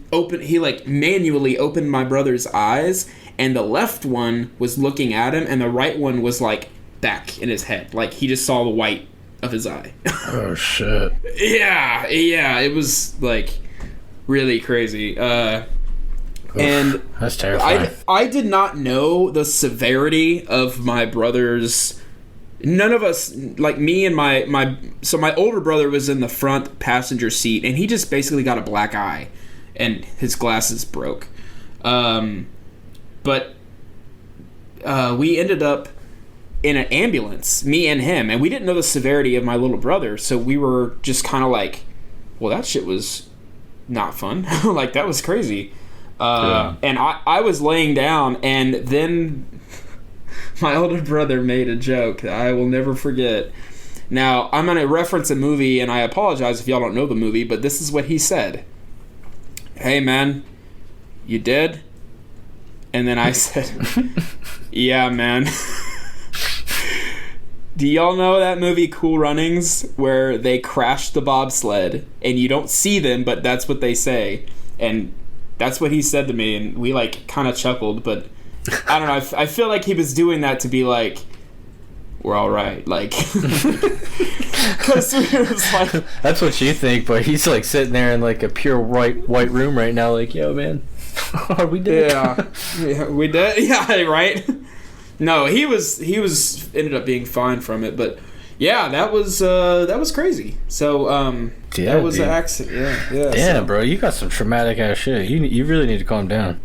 manually opened my brother's eyes, and the left one was looking at him, and the right one was like back in his head. Like, he just saw the white of his eye. Oh shit. Yeah, it was like really crazy. Oof, and that's terrifying. I did not know the severity of my brother's. None of us, like me and my older brother was in the front passenger seat, and he just basically got a black eye, and his glasses broke. But we ended up in an ambulance, me and him, and we didn't know the severity of my little brother, so we were just kind of like, well, that shit was not fun. Like, that was crazy. Yeah. And I was laying down, and then my older brother made a joke that I will never forget. Now, I'm going to reference a movie, and I apologize if y'all don't know the movie, but this is what he said. Hey, man, you dead? And then I said, yeah, man. Do y'all know that movie Cool Runnings, where they crash the bobsled and you don't see them, but that's what they say? And that's what he said to me, and we like kind of chuckled, but I don't know. I feel like he was doing that to be like, we're all right, like, because we was like, that's what you think, but he's like sitting there in like a pure white room right now, like, yo, man, are we dead? Yeah, we dead. Yeah, right. No, he was ended up being fine from it, but yeah, that was crazy. So yeah, that was dude. an accident. Yeah. Damn, so. bro, you got some traumatic ass shit. You really need to calm down.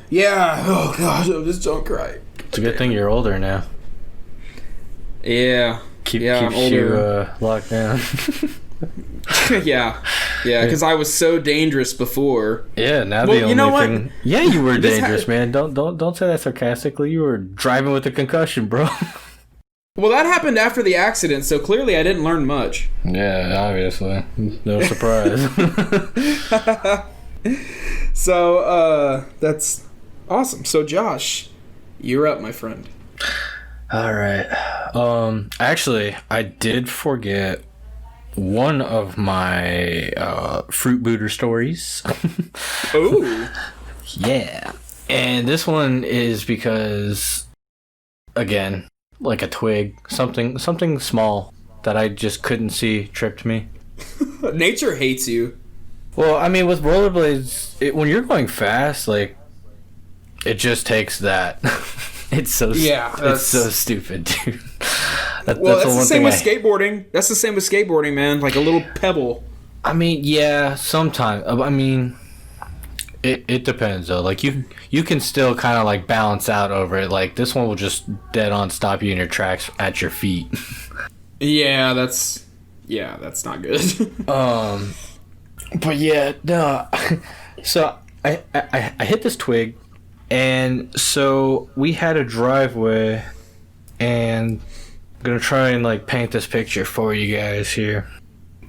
Yeah. Oh gosh, just don't cry. It's a good thing you're older now. Yeah. Keeps older. you locked down. yeah, because I was so dangerous before. Yeah, now well, the you know only what? thing. Yeah, you were dangerous, man. Don't say that sarcastically. You were driving with a concussion, bro. Well, that happened after the accident, so clearly I didn't learn much. Yeah, obviously, no surprise. So that's awesome. So Josh, you're up, my friend. All right. Actually, I did forget one of my fruit booter stories. Ooh. Yeah. And this one is because, again, like a twig, something small that I just couldn't see tripped me. Nature hates you. Well, I mean, with rollerblades, when you're going fast, like, it just takes that. It's so stupid, dude. That's the same with skateboarding. That's the same with skateboarding, man. Like a little pebble. I mean, yeah, sometimes. I mean, it depends though. Like you can still kind of like balance out over it. Like this one will just dead on stop you in your tracks at your feet. Yeah, that's not good. But yeah, no. So I hit this twig, And so we had a driveway, and I'm gonna try and like paint this picture for you guys here.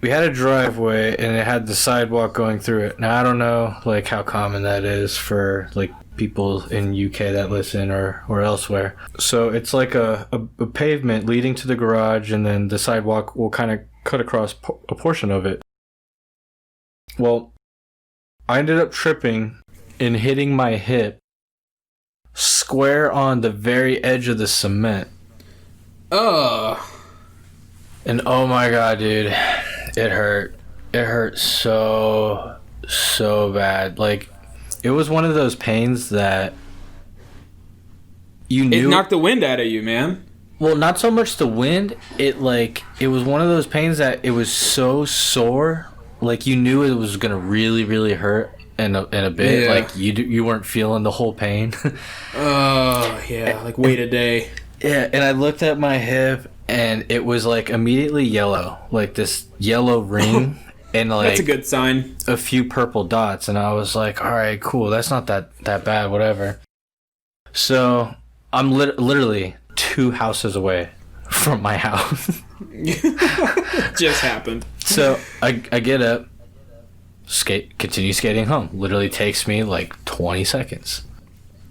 We had a driveway and it had the sidewalk going through it. Now I don't know like how common that is for like people in UK that listen or elsewhere. So it's like a pavement leading to the garage, and then the sidewalk will kind of cut across a portion of it. Well, I ended up tripping and hitting my hip square on the very edge of the cement. And oh my god, dude, it hurt. It hurt so bad. Like, it was one of those pains that you knew... It knocked the wind out of you, man. Well, not so much the wind. It was one of those pains that it was so sore. Like, you knew it was going to really, really hurt in a bit. Yeah. Like, you weren't feeling the whole pain. Oh, yeah. Like, wait a day. Yeah, and I looked at my hip, and it was, like, immediately yellow. Like, this yellow ring. And like that's a good sign. A few purple dots, and I was like, all right, cool, that's not that bad, whatever. So I'm literally 2 houses away from my house. Just happened. So I get up, continue skating home. Literally takes me like 20 seconds.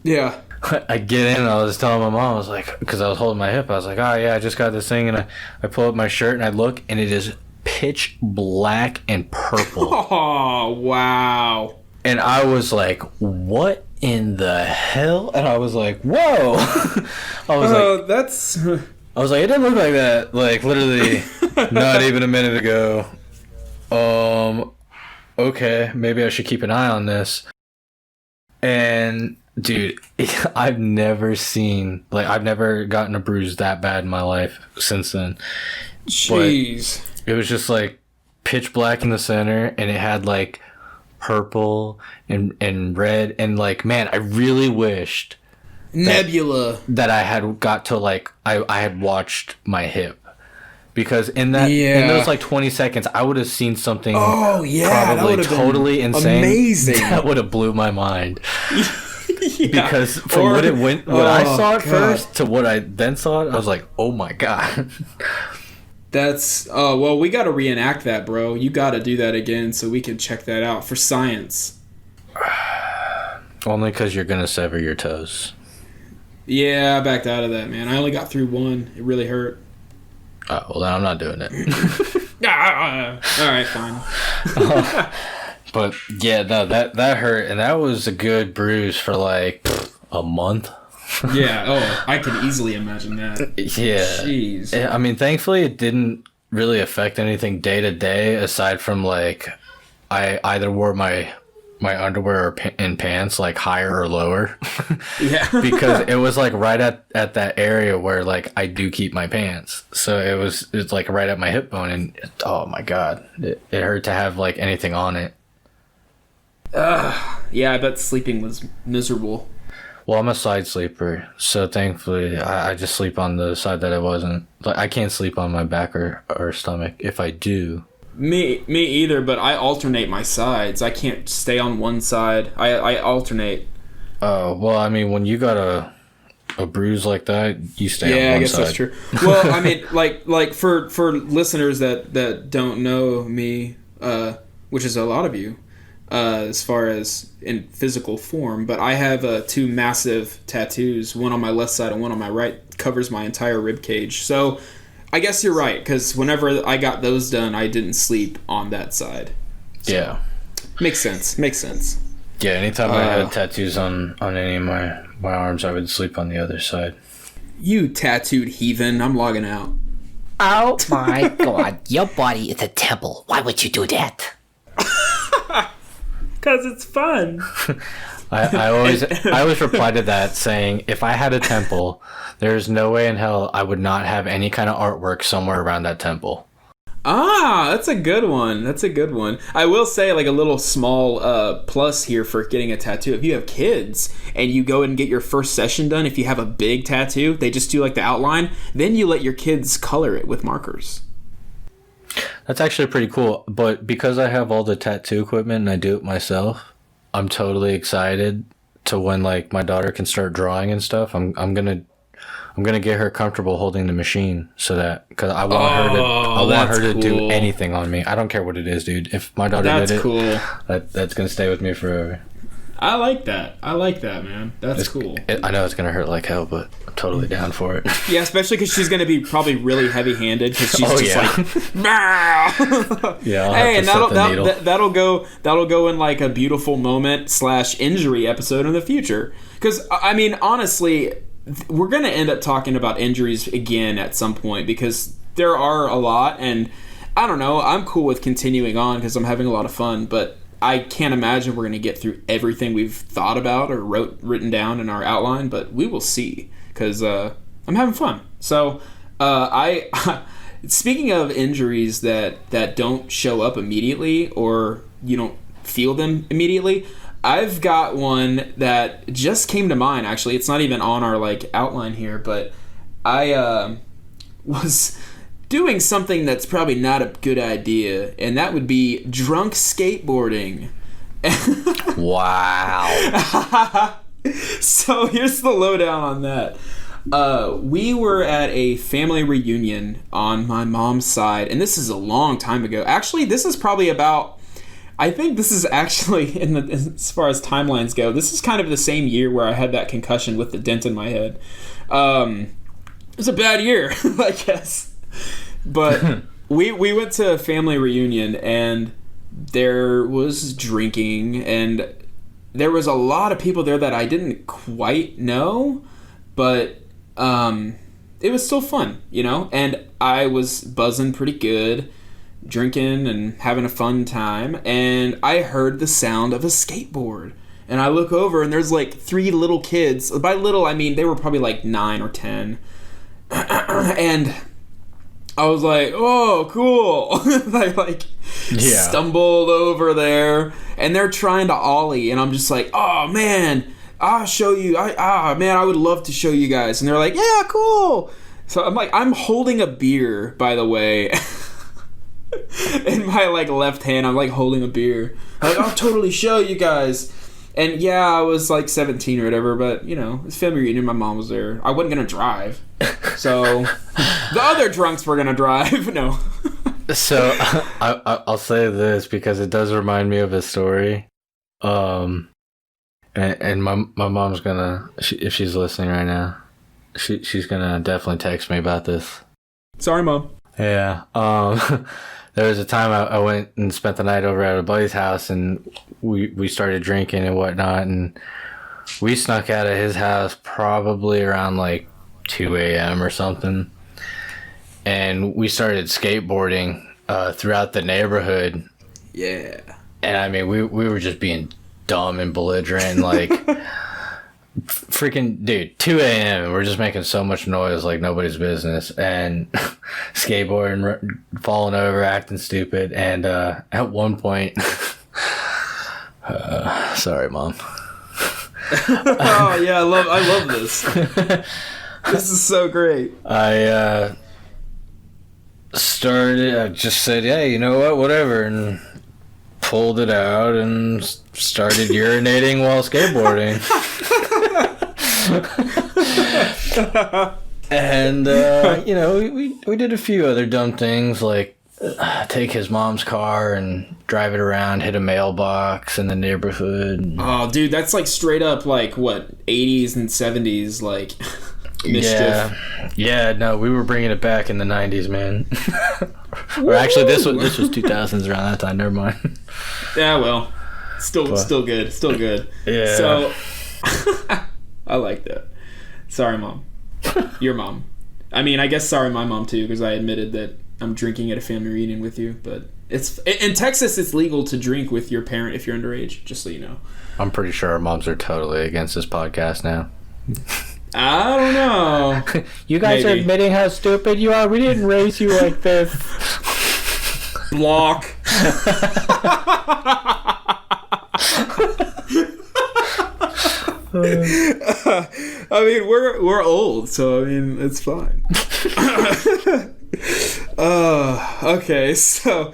Yeah. I get in and I was telling my mom, I was like, because I was holding my hip, I was like, oh yeah, I just got this thing, and I pull up my shirt and I look, and it is pitch black and purple. Oh, wow. And I was like, what in the hell? And I was like, whoa. I was like, it didn't look like that. Like, literally not even a minute ago. Okay, maybe I should keep an eye on this. And dude, I've never gotten a bruise that bad in my life since then. Jeez. But it was just like pitch black in the center, and it had like purple and red, and like, man, I really wished Nebula that I had got to like I had watched my hip, because in those like 20 seconds I would have seen something probably totally insane. Amazing. That would have blew my mind. Yeah. Because from what I saw at first to what I then saw it, I was like, oh my god. That's well, we got to reenact that, bro. You got to do that again so we can check that out for science. Only because you're gonna sever your toes. Yeah, I backed out of that, man. I only got through one. It really hurt. Oh, well, then I'm not doing it. All right, fine. But yeah, no, that hurt, and that was a good bruise for like a month. Yeah, I could easily imagine that. Yeah. Jeez. I mean, thankfully it didn't really affect anything day to day, aside from like I either wore my underwear and pants like higher or lower. Yeah. Because it was like right at that area where like I do keep my pants. So it's like right at my hip bone, and oh my god, it hurt to have like anything on it. Yeah, I bet sleeping was miserable. Well, I'm a side sleeper, so thankfully I just sleep on the side that I wasn't. Like, I can't sleep on my back or stomach. If I do, me either. But I alternate my sides. I can't stay on one side. I alternate. Oh well, I mean, when you got a bruise like that, you stay on one side. Yeah, I guess that's true. Well, I mean, like for listeners that don't know me, which is a lot of you. As far as in physical form, but I have 2 massive tattoos, one on my left side and one on my right, covers my entire rib cage. So I guess you're right, because whenever I got those done, I didn't sleep on that side. So, yeah, makes sense. Yeah, anytime I had tattoos on any of my arms, I would sleep on the other side. You tattooed heathen! I'm logging out. Oh my god, your body is a temple. Why would you do that? Because it's fun. I always reply to that saying, if I had a temple, there's no way in hell I would not have any kind of artwork somewhere around that temple. That's a good one. I will say, like, a little small plus here for getting a tattoo. If you have kids and you go and get your first session done, if you have a big tattoo, they just do like the outline, then you let your kids color it with markers. That's actually pretty cool, but because I have all the tattoo equipment and I do it myself, I'm totally excited to when like my daughter can start drawing and stuff, I'm gonna get her comfortable holding the machine so that because I want her to do anything on me. I don't care what it is, dude. If my daughter did it, cool. That's gonna stay with me forever. I like that, man. That's cool. I know it's gonna hurt like hell, but I'm totally down for it. Yeah, especially because she's gonna be probably really heavy-handed because she's like, yeah. Hey, and that'll go in like a beautiful moment / injury episode in the future. Because I mean, honestly, we're gonna end up talking about injuries again at some point because there are a lot, and I don't know. I'm cool with continuing on because I'm having a lot of fun, but I can't imagine we're going to get through everything we've thought about or written down in our outline, but we will see because I'm having fun. So speaking of injuries that don't show up immediately or you don't feel them immediately, I've got one that just came to mind. Actually, it's not even on our like outline here, but I was doing something that's probably not a good idea, and that would be drunk skateboarding. Wow. So here's the lowdown on that. We were at a family reunion on my mom's side, and this is a long time ago. Actually, this is probably about, I think this is actually, as far as timelines go, this is kind of the same year where I had that concussion with the dent in my head. It was a bad year, I guess. But we went to a family reunion, and there was drinking, and there was a lot of people there that I didn't quite know, but it was still fun, you know? And I was buzzing pretty good, drinking and having a fun time, and I heard the sound of a skateboard. And I look over, and there's like 3 little kids. By little, I mean they were probably like 9 or 10. And I was like, oh, cool. I stumbled over there, and they're trying to ollie, and I'm just like, oh, man, I'll show you. Man, I would love to show you guys. And they're like, yeah, cool. So I'm like, I'm holding a beer, by the way. In my like left hand, I'm like holding a beer. I'm like, I'll totally show you guys. And yeah, I was like 17 or whatever, but you know, it's family reunion. My mom was there. I wasn't gonna drive, so the other drunks were gonna drive. No. So I'll say this because it does remind me of a story. And my mom's gonna, if she's listening right now, she's gonna definitely text me about this. Sorry, Mom. Yeah. There was a time I went and spent the night over at a buddy's house, and we started drinking and whatnot, and we snuck out of his house probably around like 2 a.m. or something, and we started skateboarding throughout the neighborhood. Yeah. And I mean, we were just being dumb and belligerent, like freaking dude, 2 a.m. we're just making so much noise like nobody's business, and skateboarding, falling over, acting stupid, and at one point sorry, Mom. Oh yeah, I love this. This is so great. I just said, hey, you know what, whatever, and pulled it out and started urinating while skateboarding. And you know, we did a few other dumb things, like take his mom's car and drive it around, hit a mailbox in the neighborhood. Oh dude, that's like straight up like what, 80s and 70s like mischief. Yeah, no, we were bringing it back in the 90s, man. Or actually this was 2000s around that time, never mind. Yeah, well, still good. Yeah. So I like that. Sorry, Mom. Your mom. I mean, I guess sorry, my mom too, because I admitted that I'm drinking at a family reunion with you. But it's in Texas, it's legal to drink with your parent if you're underage. Just so you know. I'm pretty sure our moms are totally against this podcast now. I don't know. You guys are admitting how stupid you are. We didn't raise you like this. Block. I mean, we're old, so I mean, it's fine. Okay, so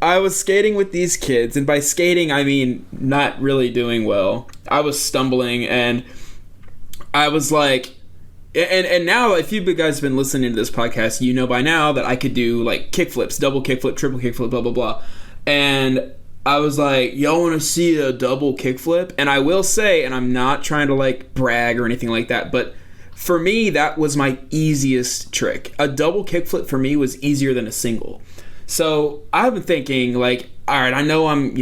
I was skating with these kids, and by skating I mean not really doing well. I was stumbling, and I was like, and now if you guys have been listening to this podcast, you know by now that I could do like kickflips, double kickflip, triple kickflip, blah blah blah, and I was like, y'all want to see a double kickflip? And I will say, and I'm not trying to like brag or anything like that, but for me, that was my easiest trick. A double kickflip for me was easier than a single. So I've been thinking like, all right, I know I'm,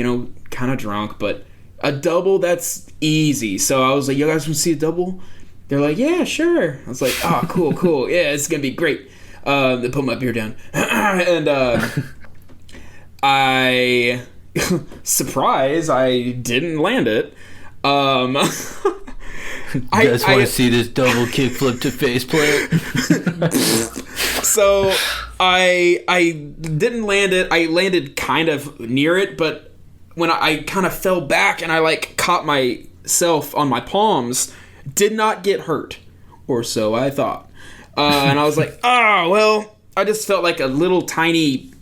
kind of drunk, but a double, that's easy. So I was like, you guys want to see a double? They're like, yeah, sure. I was like, oh, cool. Yeah, it's going to be great. They put my beer down. And surprise, I didn't land it. You guys want to see this double kickflip to faceplant? So I didn't land it. I landed kind of near it, but when I kind of fell back and I like caught myself on my palms, did not get hurt, or so I thought. And I was like, well, I just felt like a little tiny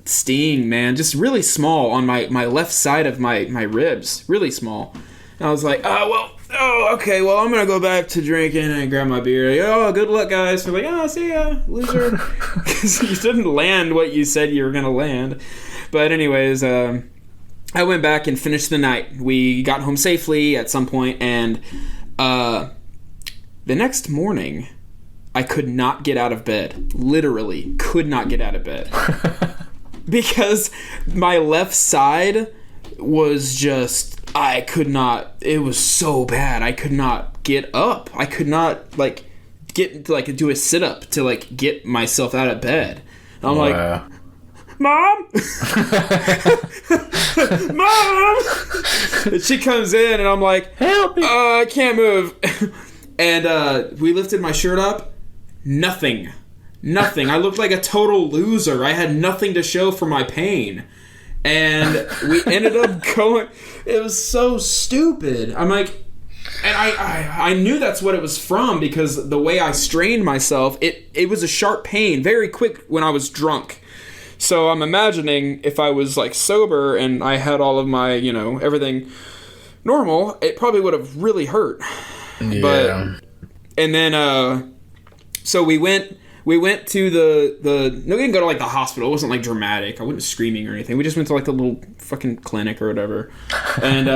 sting, man, just really small on my left side of my ribs, really small. And I was like, okay, well, I'm gonna go back to drinking and grab my beer. Like, good luck, guys. We're like, see ya, loser. Because you didn't land what you said you were gonna land. But anyways, I went back and finished the night. We got home safely at some point, and the next morning, I could not get out of bed. Literally, could not get out of bed. Because my left side was just, I could not, it was so bad. I could not get up. I could not, do a sit-up to, get myself out of bed. And I'm like, Mom? Mom! And she comes in, and I'm like, help me! I can't move. And we lifted my shirt up. Nothing. I looked like a total loser. I had nothing to show for my pain. And we ended up going... It was so stupid. I'm like... And I knew that's what it was from, because the way I strained myself, it was a sharp pain, very quick when I was drunk. So I'm imagining if I was sober and I had all of my, everything normal, it probably would have really hurt. Yeah. But, and then, so we went to the no, we didn't go to the hospital. It wasn't dramatic. I wasn't screaming or anything. We just went to the little fucking clinic or whatever. And,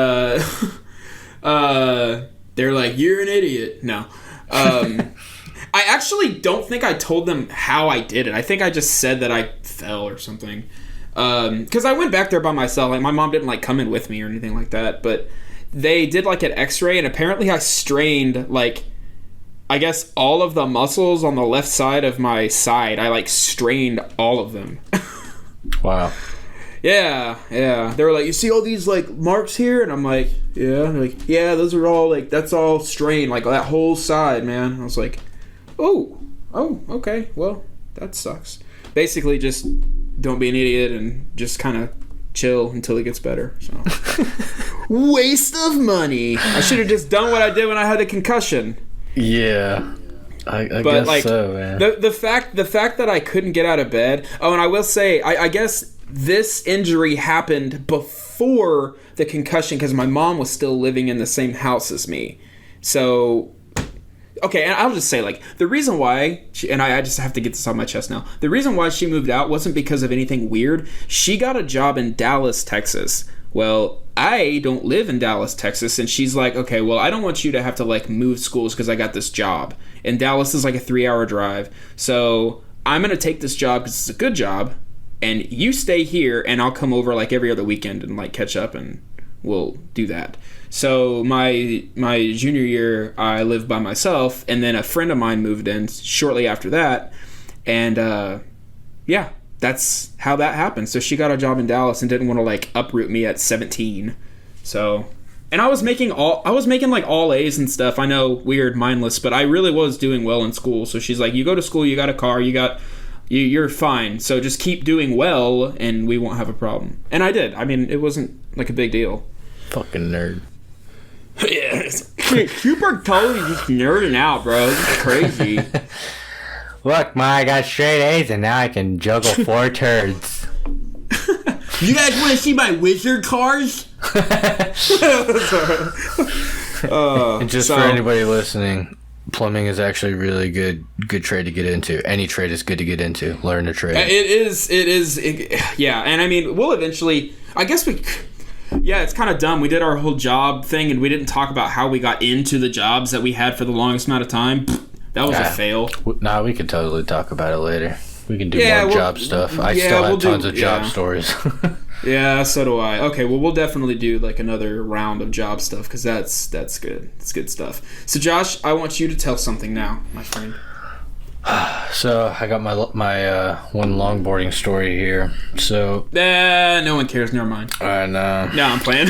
they're like, you're an idiot. No. I actually don't think I told them how I did it. I think I just said that I fell or something. Because I went back there by myself. My mom didn't come in with me or anything like that. But they did an x-ray, and apparently I strained I guess all of the muscles on the left side of my side. I strained all of them. Wow. Yeah. They were like, you see all these marks here? And I'm like, yeah. They're like, yeah, those are all that's all strained, that whole side, man. And I was like, oh, okay, well, that sucks. Basically, just don't be an idiot and just kind of chill until it gets better. So, waste of money. I should have just done what I did when I had a concussion. Yeah, I guess so, man. The fact that I couldn't get out of bed. Oh, and I will say, I guess this injury happened before the concussion because my mom was still living in the same house as me. So. Okay, and I'll just say, the reason why, I just have to get this off my chest now. The reason why she moved out wasn't because of anything weird. She got a job in Dallas, Texas. Well, I don't live in Dallas, Texas, and she's like, okay, well, I don't want you to have to, move schools because I got this job. And Dallas is, a 3-hour drive. So I'm going to take this job because it's a good job, and you stay here, and I'll come over, every other weekend and, catch up, and we'll do that. So my junior year, I lived by myself, and then a friend of mine moved in shortly after that, and yeah, that's how that happened. So she got a job in Dallas and didn't want to uproot me at 17. So, and I was making all A's and stuff. I know, weird, mindless, but I really was doing well in school. So she's like, you go to school, you got a car, you're fine. So just keep doing well, and we won't have a problem. And I did. I mean, it wasn't a big deal. Fucking nerd. Yeah, super totally just nerding out, bro. It's crazy. Look, I got straight A's and now I can juggle 4 turds. You guys want to see my wizard cars? And just for anybody listening, plumbing is actually a really good trade to get into. Any trade is good to get into. Learn a trade. It is. Yeah, and I mean, we'll eventually. I guess we. Yeah, it's kind of dumb. We did our whole job thing, and we didn't talk about how we got into the jobs that we had for the longest amount of time. That was a fail. Nah, we could totally talk about it later. We can do more job stuff. I still have tons of job stories. Yeah, so do I. Okay, well, we'll definitely do like another round of job stuff because that's good. It's good stuff. So, Josh, I want you to tell something now, my friend. So I got my one longboarding story here. So no one cares. Never mind. I know. No, I'm playing.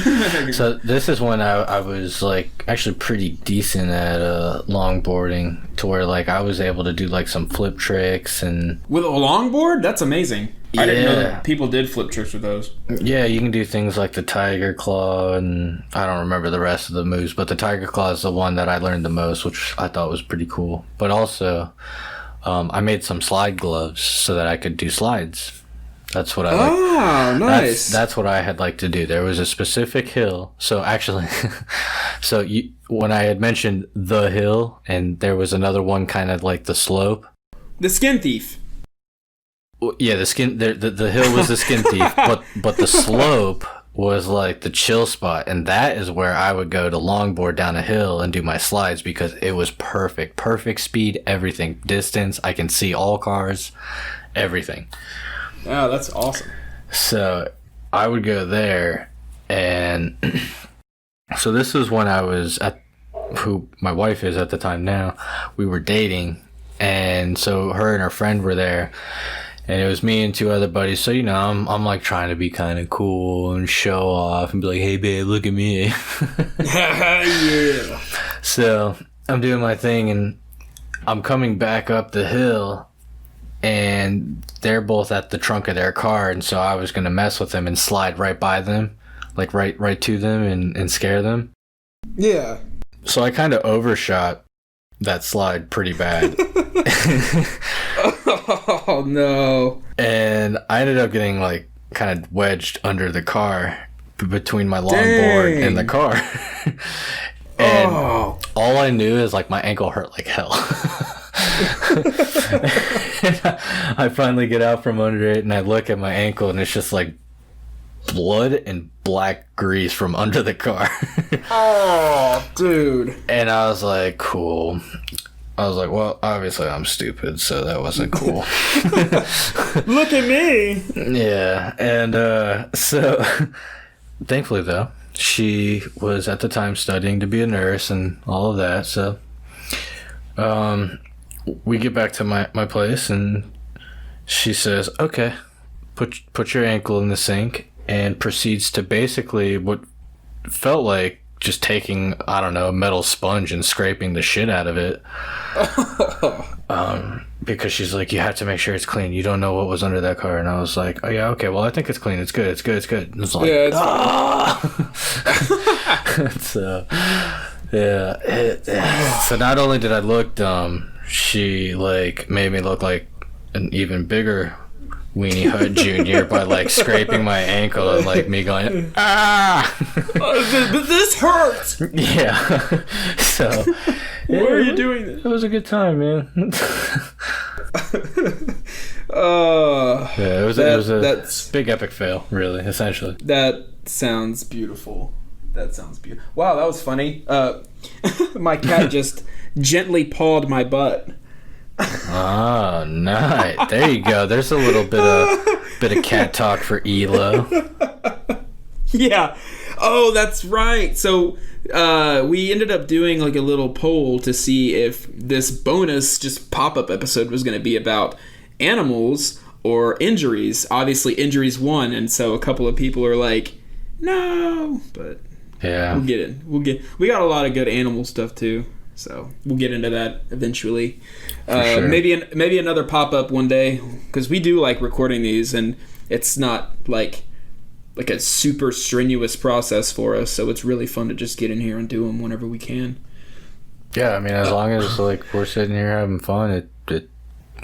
So this is when I was like actually pretty decent at longboarding, to where like I was able to do like some flip tricks and with a longboard. That's amazing. Yeah. I didn't know that people did flip tricks with those. Yeah, you can do things like the tiger claw, and I don't remember the rest of the moves, but the tiger claw is the one that I learned the most, which I thought was pretty cool. But also, I made some slide gloves so that I could do slides. That's what I like. Oh, nice. That's what I had liked to do. There was a specific hill. So actually, when I had mentioned the hill, and there was another one kind of like the slope. The skin thief. Yeah, the hill was the skin thief, but the slope was like the chill spot, and that is where I would go to longboard down a hill and do my slides because it was perfect speed, everything, distance. I can see all cars, everything. Oh, that's awesome. So I would go there, and so this is when I was at who my wife is at the time now. We were dating, and so her and her friend were there. And it was me and two other buddies. So, I'm like trying to be kind of cool and show off and be like, hey, babe, look at me. Yeah. So I'm doing my thing, and I'm coming back up the hill, and they're both at the trunk of their car. And so I was going to mess with them and slide right by them, like right to them and scare them. Yeah. So I kind of overshot that slide pretty bad. Oh no. And I ended up getting like kind of wedged under the car between my longboard and the car. And all I knew is like my ankle hurt like hell. I finally get out from under it and I look at my ankle and it's just like blood and black grease from under the car. Oh, dude. And I was like, cool. I was like, well, obviously I'm stupid, so that wasn't cool. Look at me. Yeah. And so thankfully though, she was at the time studying to be a nurse and all of that. So we get back to my place and she says, okay, put your ankle in the sink, and proceeds to basically what felt like just taking, I don't know, a metal sponge and scraping the shit out of it. Because she's like, you have to make sure it's clean. You don't know what was under that car. And I was like, oh yeah, okay, well I think it's clean. It's good. And it's like, yeah, it's so yeah. So not only did I look dumb, she like made me look like an even bigger Weenie Hut Jr. by like scraping my ankle and like me going, but this hurts. Yeah. So why are you doing this? It was a good time, man. Yeah, it was a big epic fail, really, essentially. That sounds beautiful. Wow, that was funny. My cat just gently pawed my butt. Oh, nice. There you go. There's a little bit of cat talk for Elo. Yeah. Oh, that's right. So we ended up doing like a little poll to see if this bonus just pop-up episode was going to be about animals or injuries. Obviously, injuries won, and so a couple of people are like, no, but yeah, we'll get it. We got a lot of good animal stuff too. So we'll get into that eventually. Sure. Maybe another pop-up one day, because we do like recording these, and it's not like a super strenuous process for us. So it's really fun to just get in here and do them whenever we can. Yeah, I mean, as long as like we're sitting here having fun, it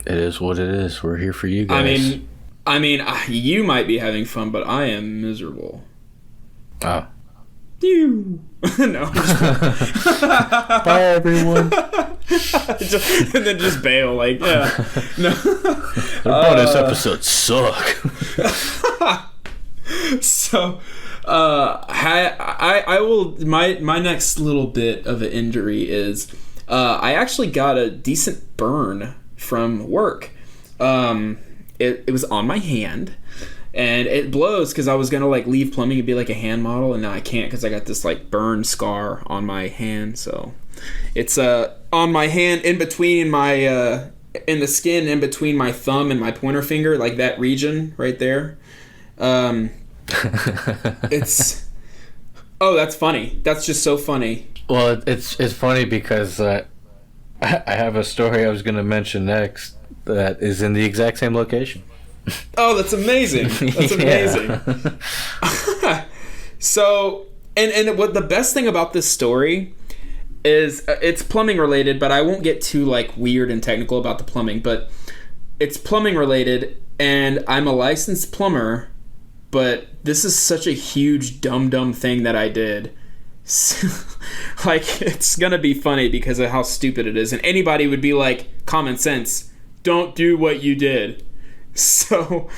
is what it is. We're here for you guys. I mean, you might be having fun, but I am miserable. Oh. You. No. Bye, everyone. And then just bail. Like, yeah. No. The bonus episodes suck. So, I will. My next little bit of an injury is, I actually got a decent burn from work. It was on my hand. And it blows because I was going to like leave plumbing and be like a hand model, and now I can't because I got this like burn scar on my hand. So it's on my hand in between my in the skin in between my thumb and my pointer finger, like that region right there. It's that's funny. That's just so funny. Well, it's funny because I have a story I was going to mention next that is in the exact same location. Oh, that's amazing. That's amazing. So, and what the best thing about this story is, it's plumbing related, but I won't get too like weird and technical about the plumbing, but it's plumbing related, and I'm a licensed plumber, but this is such a huge dumb thing that I did. Like, it's gonna be funny because of how stupid it is, and anybody would be like, common sense, don't do what you did. So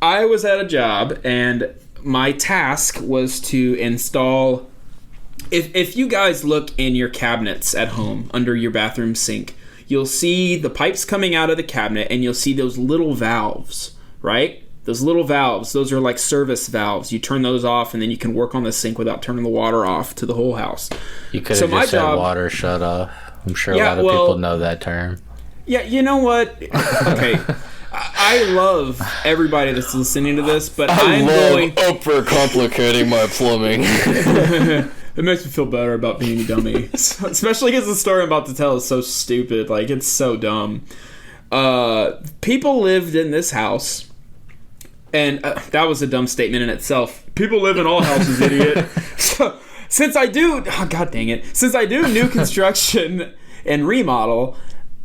I was at a job, and my task was to install, if you guys look in your cabinets at home under your bathroom sink, you'll see the pipes coming out of the cabinet, and you'll see those little valves, right? Those little valves, those are like service valves. You turn those off, and then you can work on the sink without turning the water off to the whole house. You could have just said water shut off. I'm sure a lot of people know that term. Yeah, you know what? Okay. I love everybody that's listening to this, but I'm going overcomplicating my plumbing. It makes me feel better about being a dummy, especially because the story I'm about to tell is so stupid. Like, it's so dumb. People lived in this house, and that was a dumb statement in itself. People live in all houses, idiot. So, since I do new construction and remodel,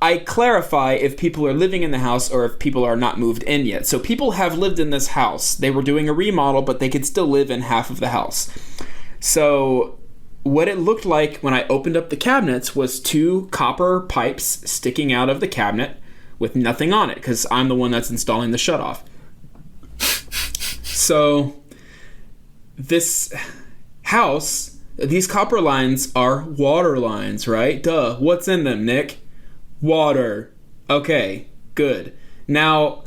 I clarify if people are living in the house or if people are not moved in yet. So people have lived in this house. They were doing a remodel, but they could still live in half of the house. So what it looked like when I opened up the cabinets was 2 copper pipes sticking out of the cabinet with nothing on it, because I'm the one that's installing the shutoff. So this house, these copper lines are water lines, right? Duh. What's in them, Nick? Water. Okay, good. Now,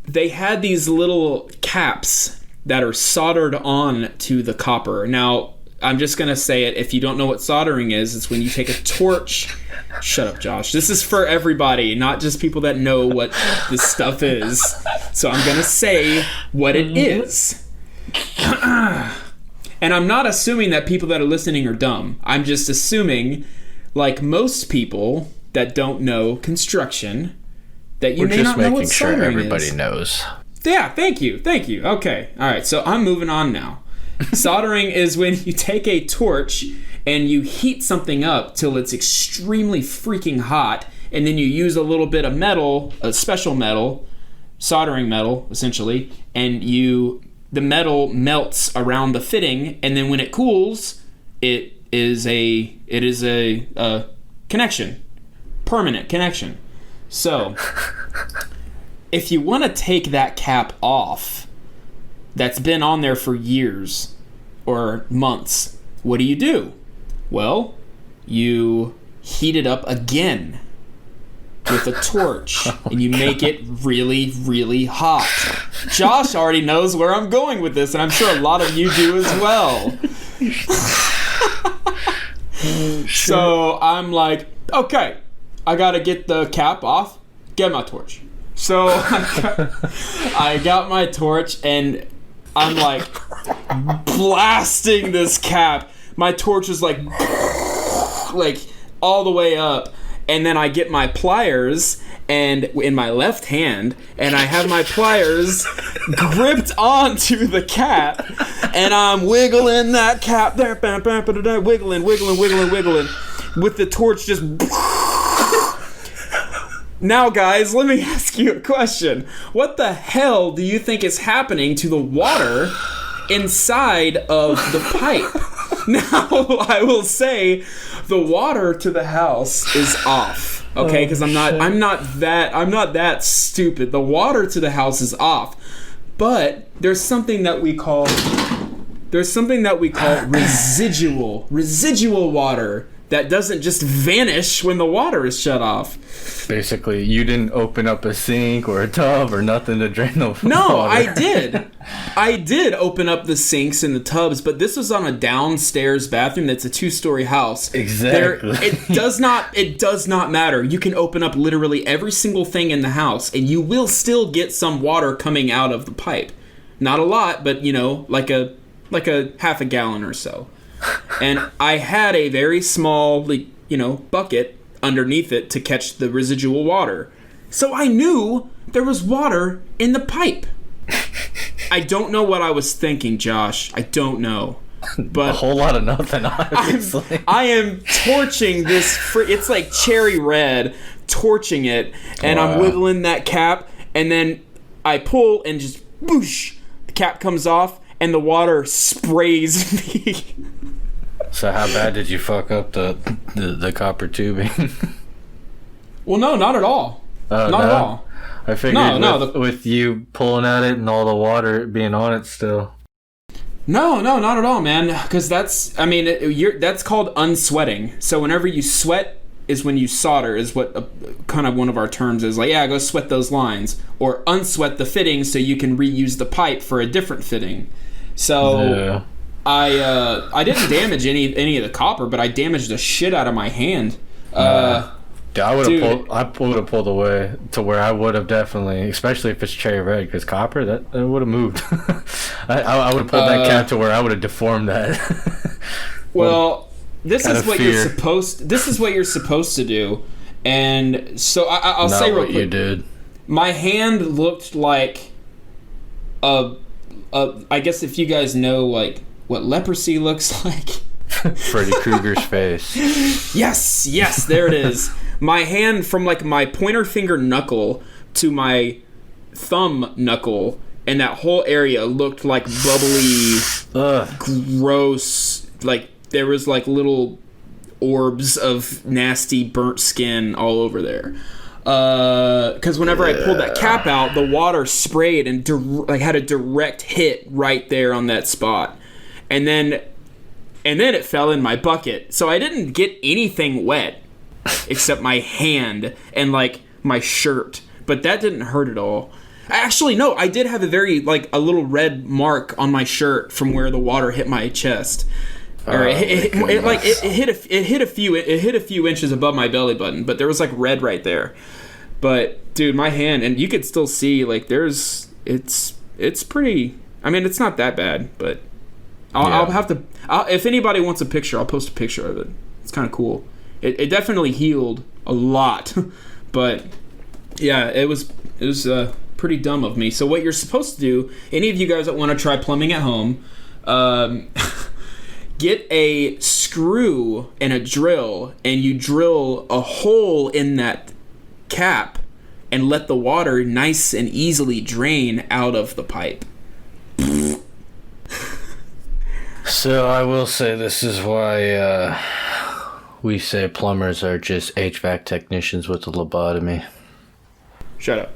they had these little caps that are soldered on to the copper. Now, I'm just going to say it. If you don't know what soldering is, it's when you take a torch. Shut up, Josh. This is for everybody, not just people that know what this stuff is. So I'm going to say what it is. And I'm not assuming that people that are listening are dumb. I'm just assuming, like most people that don't know construction, that you may not know what soldering is. We're just making sure everybody knows. Yeah, thank you. Okay, all right, so I'm moving on now. Soldering is when you take a torch and you heat something up till it's extremely freaking hot, and then you use a little bit of metal, a special metal, soldering metal, essentially, and the metal melts around the fitting, and then when it cools, it is a connection. Permanent connection. So, if you want to take that cap off that's been on there for years or months, what do? Well, you heat it up again with a torch, and you make it really, really hot. Josh already knows where I'm going with this, and I'm sure a lot of you do as well. So I'm like, okay, I gotta get the cap off, get my torch. So I got my torch, and I'm like blasting this cap. My torch is like all the way up, and then I get my pliers and in my left hand, and I have my pliers gripped onto the cap, and I'm wiggling that cap there, wiggling with the torch just. Now, guys, let me ask you a question. What the hell do you think is happening to the water inside of the pipe. Now, I will say the water to the house is off. Okay, because I'm not that stupid. The water to the house is off. But there's something that we call residual water that doesn't just vanish when the water is shut off. Basically, you didn't open up a sink or a tub or nothing to drain the water. No, I did. I did open up the sinks and the tubs, but this was on a downstairs bathroom that's a 2-story house. Exactly. It does not matter. You can open up literally every single thing in the house, and you will still get some water coming out of the pipe. Not a lot, but like a half a gallon or so. And I had a very small, bucket underneath it to catch the residual water. So I knew there was water in the pipe. I don't know what I was thinking, Josh. I don't know. But a whole lot of nothing, obviously. I am torching this. It's like cherry red, torching it. And I'm wiggling that cap. And then I pull and just boosh. The cap comes off and the water sprays me. So how bad did you fuck up the copper tubing? Well, no, not at all. Not at all. I figured with you pulling at it and all the water being on it still. No, not at all, man. Because that's called unsweating. So whenever you sweat is when you solder, is what kind of one of our terms is. Like, yeah, go sweat those lines. Or unsweat the fitting so you can reuse the pipe for a different fitting. So... Yeah. I didn't damage any of the copper, but I damaged the shit out of my hand. I would have pulled away to where I would have definitely, especially if it's cherry red, because copper that would have moved. I would have pulled that cap to where I would have deformed that. Well, this is what you're supposed to do, and so I'll say real quick. You did. My hand looked like I guess if you guys know what leprosy looks like. Freddy Krueger's face. Yes, there it is. My hand from my pointer finger knuckle to my thumb knuckle, and that whole area looked like bubbly, gross. Like there was like orbs of nasty burnt skin all over there. Because whenever I pulled that cap out, the water sprayed and had a direct hit right there on that spot. And then it fell in my bucket. So I didn't get anything wet except my hand and my shirt. But that didn't hurt at all. Actually, no, I did have a little red mark on my shirt from where the water hit my chest. Or it hit a few inches above my belly button, but there was red right there. But dude, my hand, and you could still see it's pretty. I mean, it's not that bad, but I'll have to. If anybody wants a picture, I'll post a picture of it. It's kind of cool. It definitely healed a lot, but yeah, it was pretty dumb of me. So what you're supposed to do, any of you guys that want to try plumbing at home, get a screw and a drill, and you drill a hole in that cap and let the water nice and easily drain out of the pipe. So I will say this is why we say plumbers are just HVAC technicians with a lobotomy. Shut up.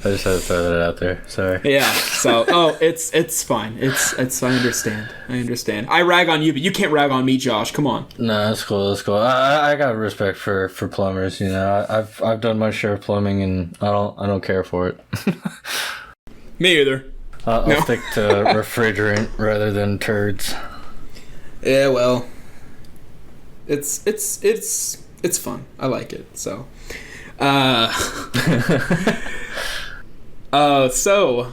I just had to throw that out there. Sorry. Yeah. So, it's fine. It's. I understand. I rag on you, but you can't rag on me, Josh. Come on. No, that's cool. I got respect for plumbers. You know, I've done my share of plumbing, and I don't care for it. Me either. I'll stick to refrigerant rather than turds. Yeah. Well. It's fun. I like it. So. So,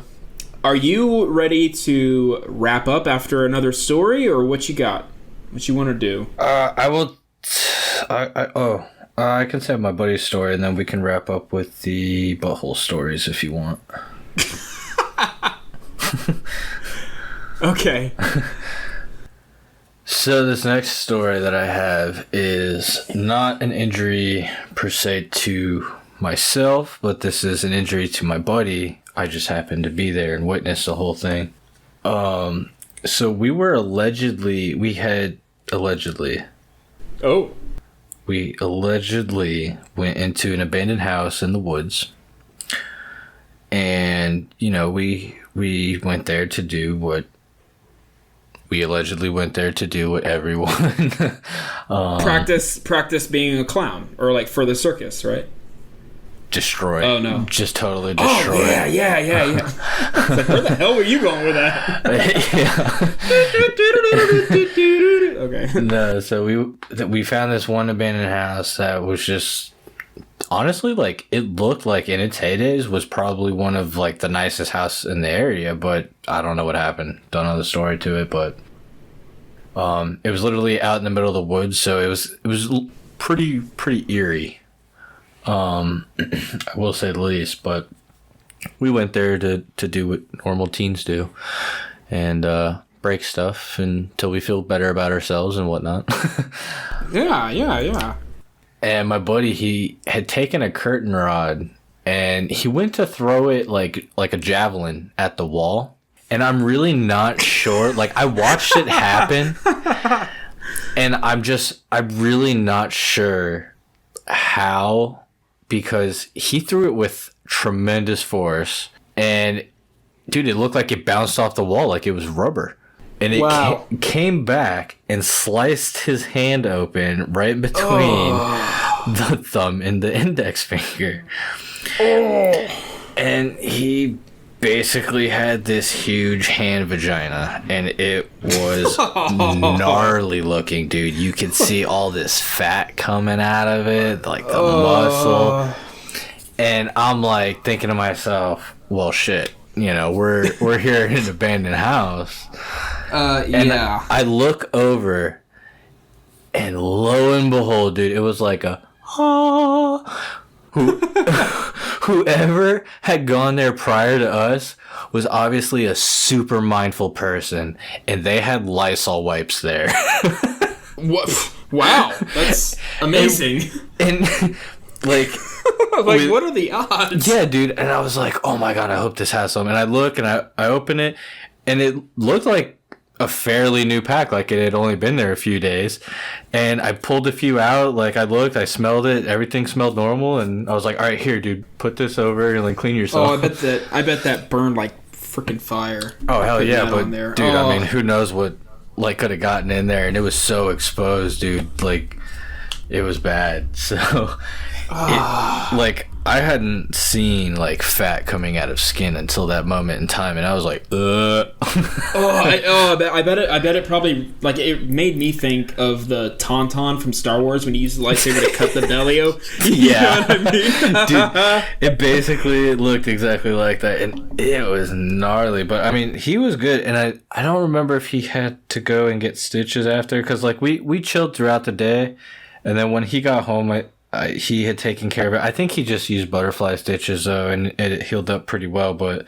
are you ready to wrap up after another story, or what you got? What you want to do? I will. I can say my buddy's story, and then we can wrap up with the butthole stories if you want. Okay. So this next story that I have is not an injury per se to myself, but this is an injury to my buddy. I just happened to be there and witness the whole thing. So we allegedly went into an abandoned house in the woods. And, we went there to do what we allegedly went there to do what everyone practice being a clown, or like for the circus, right? Destroy. Oh no! Just totally destroy. Oh yeah. It's like, where the hell were you going with that? Okay. No, so we found this one abandoned house that was just honestly, like, it looked like in its heydays was probably one of like the nicest house in the area, but I don't know what happened. Don't know the story to it, but it was literally out in the middle of the woods, so it was pretty eerie. I will say the least, but we went there to do what normal teens do and break stuff until we feel better about ourselves and whatnot. Yeah. And my buddy, he had taken a curtain rod and he went to throw it like a javelin at the wall. And I'm really not sure. Like, I watched it happen and I'm really not sure how, because he threw it with tremendous force and dude, it looked like it bounced off the wall like it was rubber. And it came back and sliced his hand open right between the thumb and the index finger. And he basically had this huge hand vagina. And it was gnarly looking, dude. You could see all this fat coming out of it, like the muscle. And I'm like thinking to myself, well, shit. We're here in an abandoned house. And I look over, and lo and behold, dude, it was like whoever had gone there prior to us was obviously a super mindful person, and they had Lysol wipes there. What? Wow, that's amazing. And like. What are the odds? Yeah, dude. And I was like, oh my God, I hope this has some. And I look and I open it and it looked like a fairly new pack. Like it had only been there a few days. And I pulled a few out. Like I looked, I smelled it. Everything smelled normal. And I was like, all right, here, dude, put this over and like clean yourself. Oh, I bet that burned like freaking fire. Oh, hell yeah. But dude, I mean, who knows what like could have gotten in there. And it was so exposed, dude. Like it was bad. So... like I hadn't seen like fat coming out of skin until that moment in time, and I was like, I bet it probably, like, it made me think of the Tauntaun from Star Wars when he used the lightsaber to cut the belly open. Yeah, you know what I mean? Dude, it looked exactly like that, and it was gnarly. But I mean, he was good, and I don't remember if he had to go and get stitches after, because like we chilled throughout the day, and then when he got home, he had taken care of it. I think he just used butterfly stitches though, and it healed up pretty well. But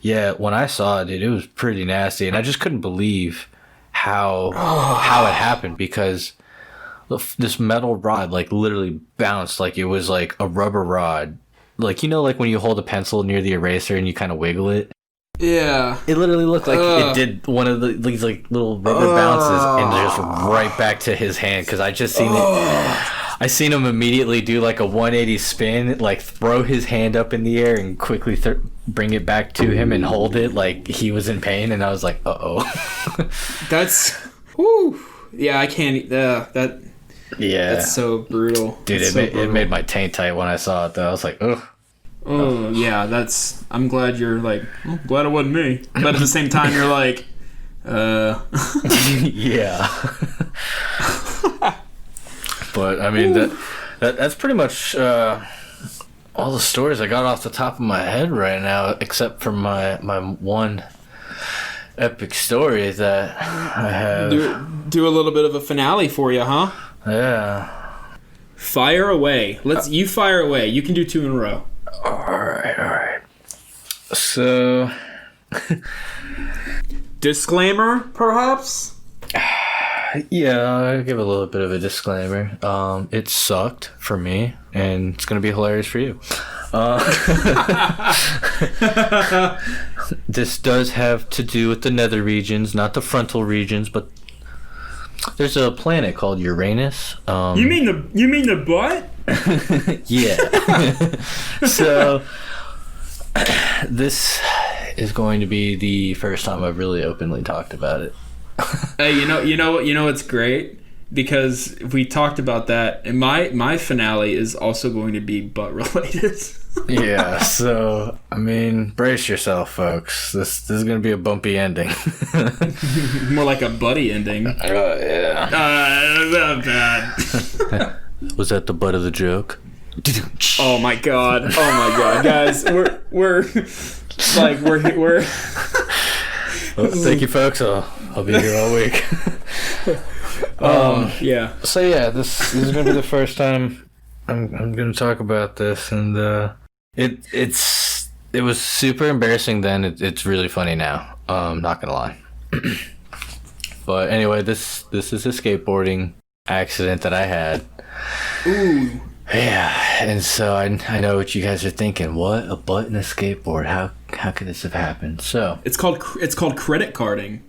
yeah, when I saw it, dude, it was pretty nasty, and I just couldn't believe how it happened, because this metal rod like literally bounced like it was like a rubber rod, like like when you hold a pencil near the eraser and you kind of wiggle it. Yeah, it literally looked like it did one of these like little rubber bounces and just right back to his hand, because I just seen it. I seen him immediately do like a 180 spin, like throw his hand up in the air and quickly bring it back to him and hold it like he was in pain. And I was like, That's, whoo. Yeah, I can't, that. Yeah. That's so brutal. Dude, it made my taint tight when I saw it though. I was like, ugh. Oh, yeah, I'm glad you're like, glad it wasn't me. But at the same time, you're like, yeah. But I mean, that's pretty much all the stories I got off the top of my head right now, except for my one epic story that I have. Do a little bit of a finale for you, huh? Yeah. Fire away. You fire away. You can do 2 in a row. All right. So, disclaimer, perhaps. Yeah, I'll give a little bit of a disclaimer. It sucked for me, and it's gonna be hilarious for you. This does have to do with the nether regions, not the frontal regions, but there's a planet called Uranus. You mean the butt? Yeah. So this is going to be the first time I've really openly talked about it. Hey, you know what's great? Because we talked about that, and my finale is also going to be butt related. Yeah, so I mean, brace yourself, folks. This is gonna be a bumpy ending. More like a buddy ending. Oh yeah. Not bad. Was that the butt of the joke? Oh my god, guys, we're Well, thank you, folks. I'll be here all week. Yeah. So yeah, this is gonna be the first time I'm gonna talk about this, and it was super embarrassing then. It's really funny now. Not gonna lie. But anyway, this is a skateboarding accident that I had. Ooh. Yeah, and so I know what you guys are thinking. What, a butt and a skateboard? How could this have happened? So It's called credit carding.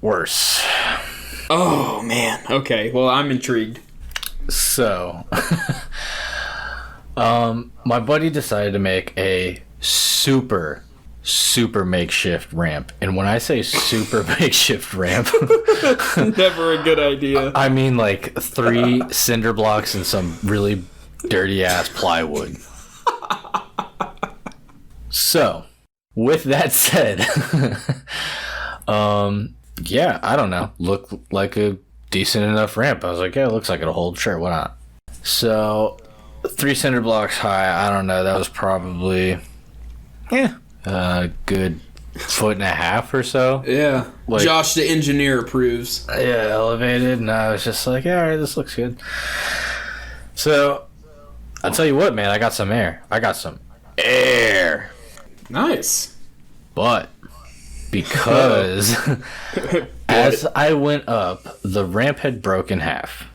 Worse. Oh man. Okay. Well, I'm intrigued. So, my buddy decided to make a super makeshift ramp. And when I say super makeshift ramp, Never a good idea. I mean like 3 cinder blocks and some really dirty ass plywood. So, with that said, yeah, I don't know. Looked like a decent enough ramp. I was like, yeah, it looks like it'll hold. Sure, why not? So, 3 cinder blocks high. I don't know. That was probably, a good 1.5 feet or so. Yeah. Like, Josh, the engineer, approves. Yeah, elevated. And I was just like, yeah, all right, this looks good. So, I'll tell you what, man. I got some air. I got some air. Nice. But because as I went up, the ramp had broken half,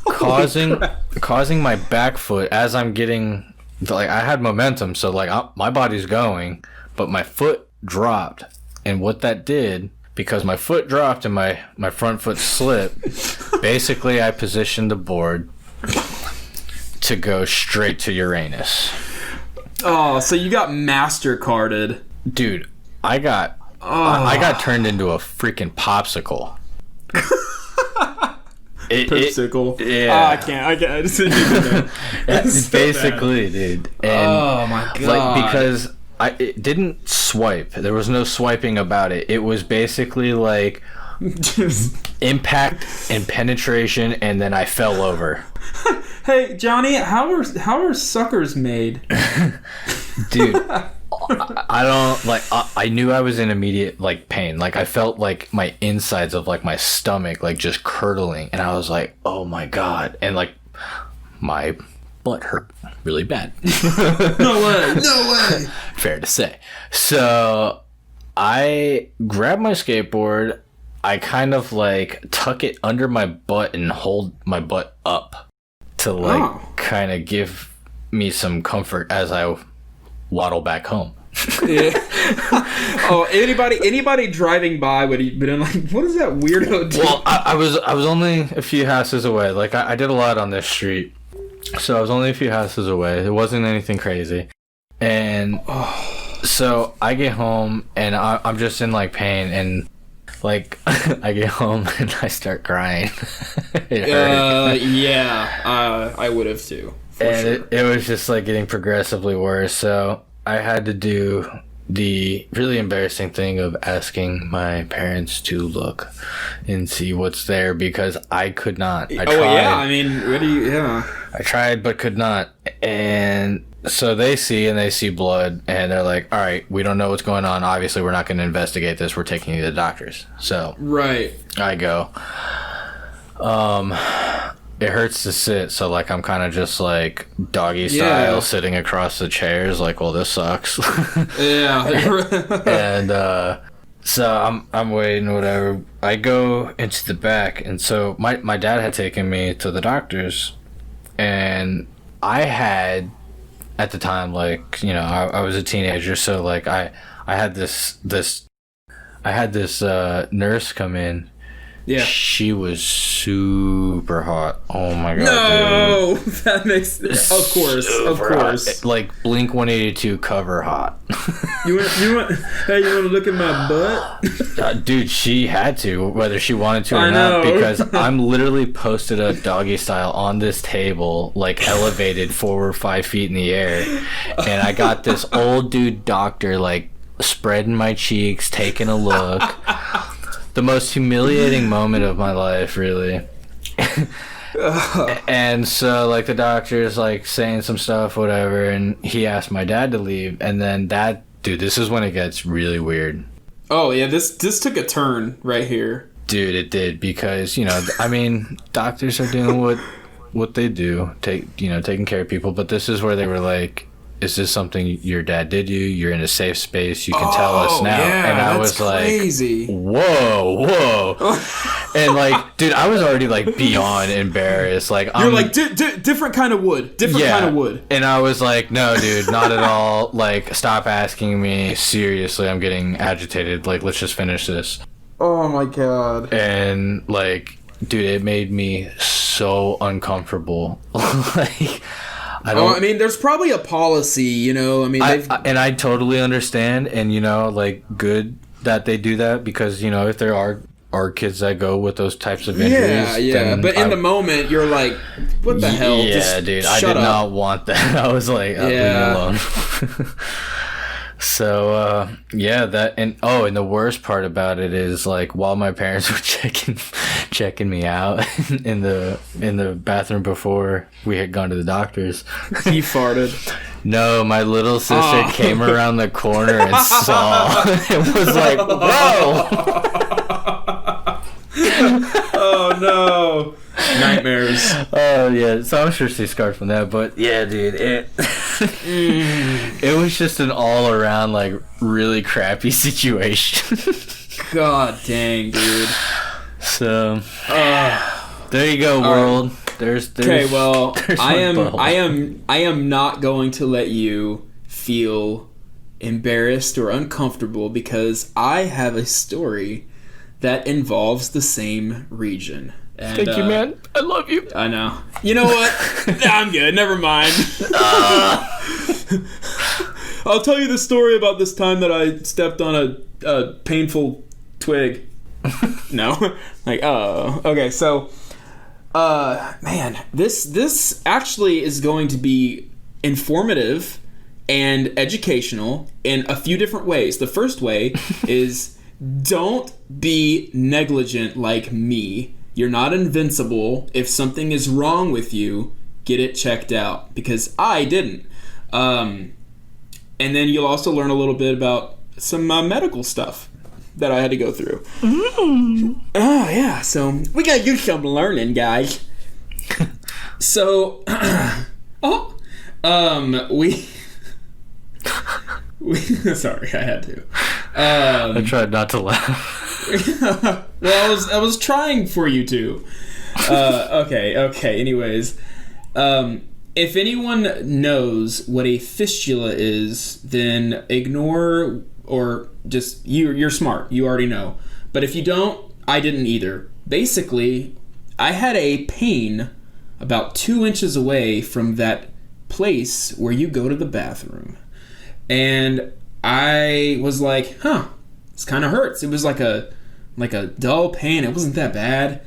causing my back foot as I'm getting, like, I had momentum, so like my body's going, but my foot dropped, and what that did, because my foot dropped and my front foot slipped, basically I positioned the board to go straight to Uranus. Oh, so you got MasterCarded. Dude, I got turned into a freaking popsicle. Popsicle. Yeah. Oh, I can't. I just didn't even know. It's basically, dude. And oh my god. like, because it didn't swipe. There was no swiping about it. It was basically like impact and penetration, and then I fell over. Hey, Johnny, how are suckers made? Dude, I don't like. I knew I was in immediate like pain. Like I felt like my insides of like my stomach like just curdling, and I was like, "Oh my god!" And like my butt hurt really bad. No way. Fair to say. So I grab my skateboard. I kind of like tuck it under my butt and hold my butt up to like kind of give me some comfort as I waddle back home. Yeah. Oh, anybody driving by would have been like, what is that weirdo doing? Well, I was only a few houses away. Like I did a lot on this street, so I was only a few houses away. It wasn't anything crazy, and so I get home and I'm just in like pain, and like I get home and I start crying. It hurt. Yeah, I would have too. And sure. it was just like getting progressively worse. So I had to do the really embarrassing thing of asking my parents to look and see what's there, because I could not. I tried. Yeah, I mean, what do you? Yeah, I tried but could not. And so they see blood, and they're like, all right, we don't know what's going on. Obviously, we're not going to investigate this. We're taking you to the doctors. So right, I go. It hurts to sit, so like I'm kind of just like doggy style sitting across the chairs, like, well, this sucks. Yeah. And So I'm waiting, whatever. I go into the back, and so my dad had taken me to the doctor's, and I had, at the time, like, you know, I was a teenager, so like I had this nurse come in. Yeah. She was super hot. Oh my god. No, dude. that makes of course. Hot. Like Blink 182 cover hot. You want hey, you want to look at my butt? Dude, she had to, whether she wanted to or I not, know. because I'm literally posted up doggy style on this table, like elevated forward 5 feet in the air, and I got this old dude doctor like spreading my cheeks, taking a look. The most humiliating moment of my life, really. And so, like, the doctor's, like, saying some stuff, whatever, and he asked my dad to leave, and then dude, this is when it gets really weird. Oh, yeah, this took a turn right here. Dude, it did, because, you know, I mean, doctors are doing what they do, taking care of people, but this is where they were like, is this something your dad did you? You're in a safe space. You can tell us now. Yeah, and I was crazy. like, whoa. And like, dude, I was already like beyond embarrassed. Like, You're like, different kind of wood. Kind of wood. And I was like, no, dude, not at all. Like, stop asking me. Seriously, I'm getting agitated. Like, let's just finish this. Oh my god. And like, dude, it made me so uncomfortable. Like, I mean, there's probably a policy, you know. I mean, I totally understand, and you know, like, good that they do that, because you know, if there are kids that go with those types of injuries, yeah. But in the moment, you're like, what the hell? Yeah, just dude, I did not want that. I was like, leave me alone. So yeah, that and the worst part about it is, like, while my parents were checking me out in the bathroom before we had gone to the doctor's, he farted. No, my little sister came around the corner and saw and was like, "Whoa!" Oh no. Nightmares. Oh yeah, so I'm sure she's scarred from that, but yeah, dude, it was just an all around like really crappy situation. God dang, dude. So there you go, world. Right. There's okay. Well, there's I my am not going to let you feel embarrassed or uncomfortable, because I have a story that involves the same region. And, Thank you, man. I love you. I know. You know what? I'm good. Never mind. I'll tell you the story about this time that I stepped on a painful twig. No. Like, oh. Okay, so, man, this actually is going to be informative and educational in a few different ways. The first way is, don't be negligent like me. You're not invincible. If something is wrong with you, get it checked out, because I didn't. And then you'll also learn a little bit about some medical stuff that I had to go through. Oh, yeah. So we got to do some learning, guys. So, we sorry, I had to. I tried not to laugh. Well, I was trying for you to. Okay. Anyways, if anyone knows what a fistula is, then ignore, or just you're smart. You already know. But if you don't, I didn't either. Basically, I had a pain about 2 inches away from that place where you go to the bathroom, and I was like, this kind of hurts. It was like a dull pain. It wasn't that bad.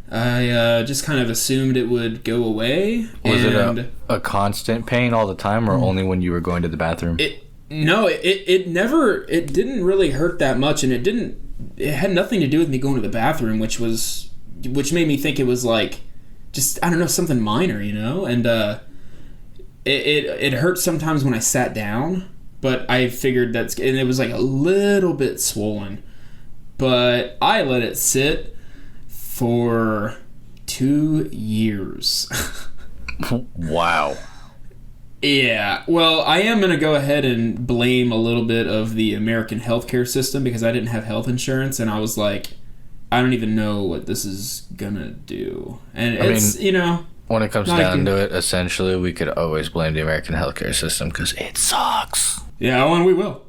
I just kind of assumed it would go away. Was it a constant pain all the time, or only when you were going to the bathroom? It didn't really hurt that much, and it had nothing to do with me going to the bathroom, which made me think it was like, just, I don't know, something minor, you know? And it hurt sometimes when I sat down, but I figured and it was like a little bit swollen. But I let it sit for 2 years. Wow. Yeah, well, I am going to go ahead and blame a little bit of the American healthcare system because I didn't have health insurance, and I was like, I don't even know what this is going to do. And it's, you know... When it comes down to it, essentially, we could always blame the American healthcare system because it sucks. Yeah, well, and we will.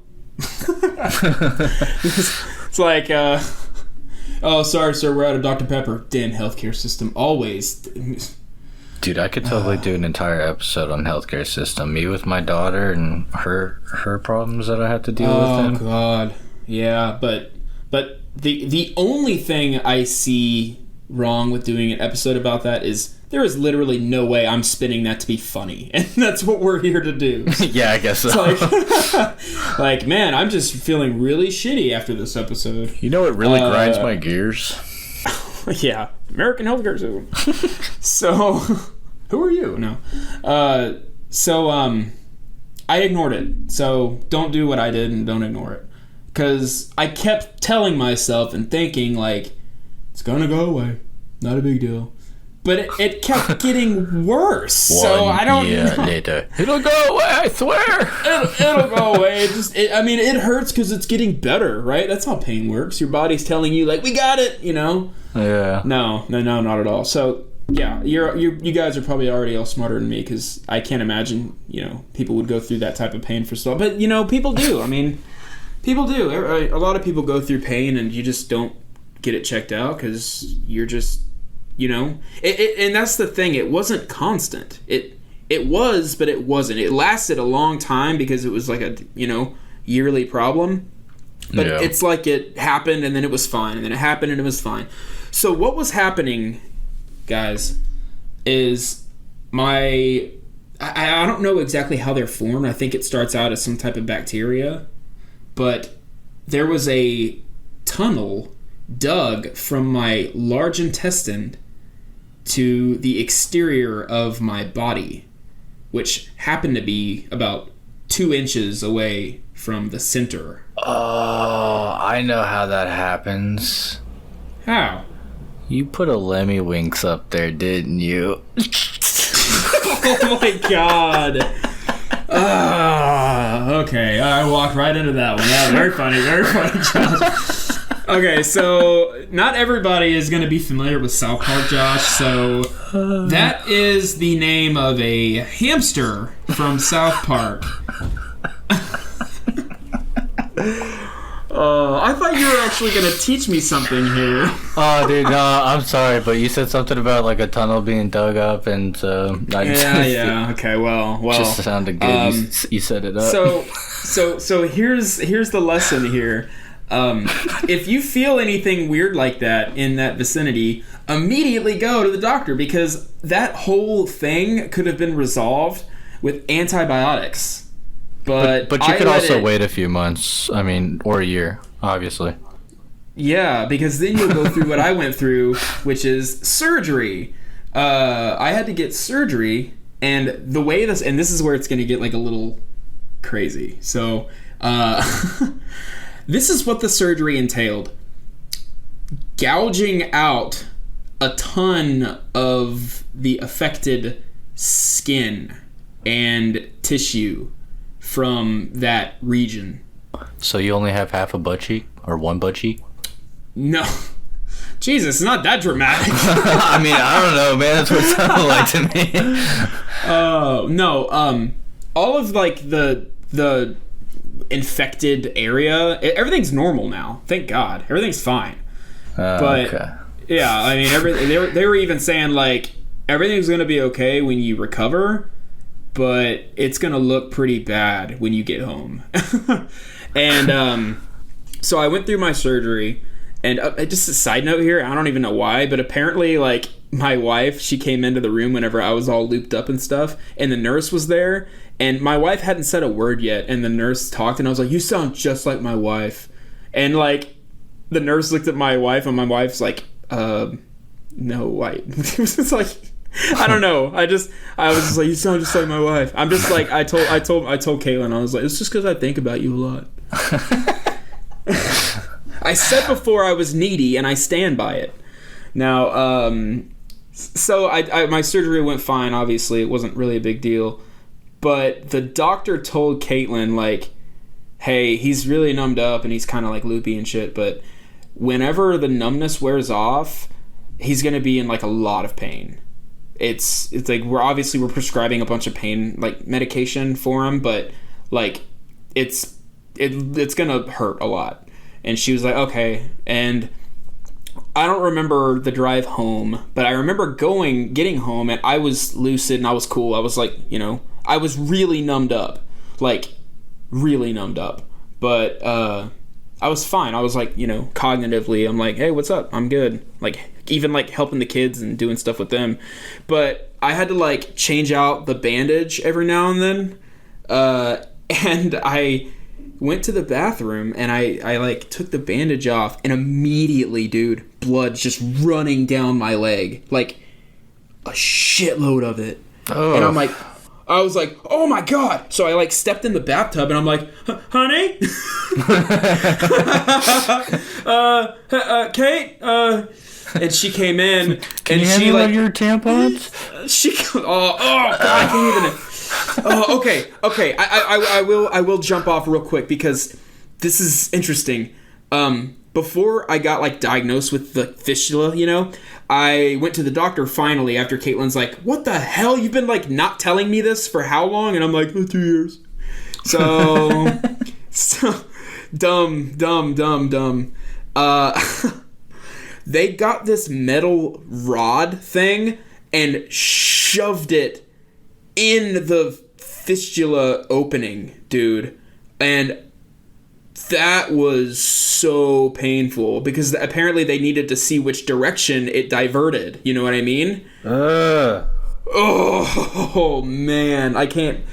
It's like, oh, sorry, sir, we're out of Dr. Pepper. Damn healthcare system, always... Dude, I could totally do an entire episode on healthcare system. Me with my daughter and her problems that I have to deal with. Oh God, yeah. But the only thing I see wrong with doing an episode about that is there is literally no way I'm spinning that to be funny, and that's what we're here to do. Yeah, I guess so. Like, man, I'm just feeling really shitty after this episode. You know what really grinds my gears? Yeah, American healthcare system. So, who are you? No. I ignored it. So, don't do what I did and don't ignore it. Because I kept telling myself and thinking, like, it's gonna go away. Not a big deal. But it kept getting worse. So, I don't know. Later. It'll go away, I swear. It'll go away. It hurts because it's getting better, right? That's how pain works. Your body's telling you, like, we got it, you know? Yeah. No, not at all. So, yeah, you guys are probably already all smarter than me because I can't imagine, you know, people would go through that type of pain for stuff. But, you know, people do. I mean, people do. A lot of people go through pain and you just don't get it checked out because you're just, you know. And that's the thing. It wasn't constant. It was, but it wasn't. It lasted a long time because it was like a, you know, yearly problem. But it's like it happened and then it was fine. And then it happened and it was fine. So what was happening, guys, is I don't know exactly how they're formed. I think it starts out as some type of bacteria. But there was a tunnel dug from my large intestine to the exterior of my body, which happened to be about 2 inches away from the center. Oh, I know how that happens. How? You put a Lemmy Winks up there, didn't you? Oh my God. Okay, I walked right into that one. Yeah, very funny, Josh. Okay, so not everybody is going to be familiar with South Park, Josh. So that is the name of a hamster from South Park. I thought you were actually going to teach me something here. Oh, dude, no, I'm sorry, but you said something about like a tunnel being dug up, and yeah. Okay, well, just sounded good. You set it up. So here's the lesson here. If you feel anything weird like that in that vicinity, immediately go to the doctor because that whole thing could have been resolved with antibiotics. But you could also wait a few months, or a year, obviously. Yeah, because then you'll go through what I went through, which is surgery. I had to get surgery, and the way this is where it's going to get like a little crazy. So, this is what the surgery entailed. Gouging out a ton of the affected skin and tissue from that region. So you only have half a butt cheek or one butt cheek? No. Jesus, it's not that dramatic. I don't know, man. That's what it sounded like to me. No. All of like the infected area, everything's normal now. Thank God, everything's fine. But okay. Yeah, they were even saying like everything's gonna be okay when you recover, but it's gonna look pretty bad when you get home. And so I went through my surgery, and just a side note here, I don't even know why, but apparently like my wife, she came into the room whenever I was all looped up and stuff, and the nurse was there, and my wife hadn't said a word yet, and the nurse talked, and I was like, you sound just like my wife. And like the nurse looked at my wife, and my wife's like, no, it was just like, I don't know. I was just like, you sound just like my wife. I'm just like, I told Kaylin, I was like, it's just because I think about you a lot. I said before I was needy, and I stand by it. Now, so my surgery went fine. Obviously, it wasn't really a big deal, But the doctor told Caitlin, like, hey, he's really numbed up and he's kind of like loopy and shit, but whenever the numbness wears off, he's going to be in like a lot of pain. It's like we're prescribing a bunch of pain like medication for him, but like it's going to hurt a lot. And she was like, okay. And I don't remember the drive home, but I remember getting home, and I was lucid and I was cool. I was like, you know, I was really numbed up, like really numbed up, but I was fine. I was like, you know, cognitively, I'm like, hey, what's up? I'm good. Like, even like helping the kids and doing stuff with them. But I had to like change out the bandage every now and then. And I went to the bathroom and I like took the bandage off, and immediately, dude, blood just running down my leg, like a shitload of it. Oh. And I was like, oh my God. So I like stepped in the bathtub and I'm like, honey? Kate? And she came in. Can you handle like your tampons? God, I can't even. Oh, okay. I will jump off real quick because this is interesting. Before I got like diagnosed with the fistula, you know, I went to the doctor finally after Caitlin's like, what the hell? You've been like not telling me this for how long? And I'm like, 2 years. So dumb. They got this metal rod thing and shoved it in the fistula opening, dude. And that was so painful because apparently they needed to see which direction it diverted. You know what I mean? Oh man, I can't.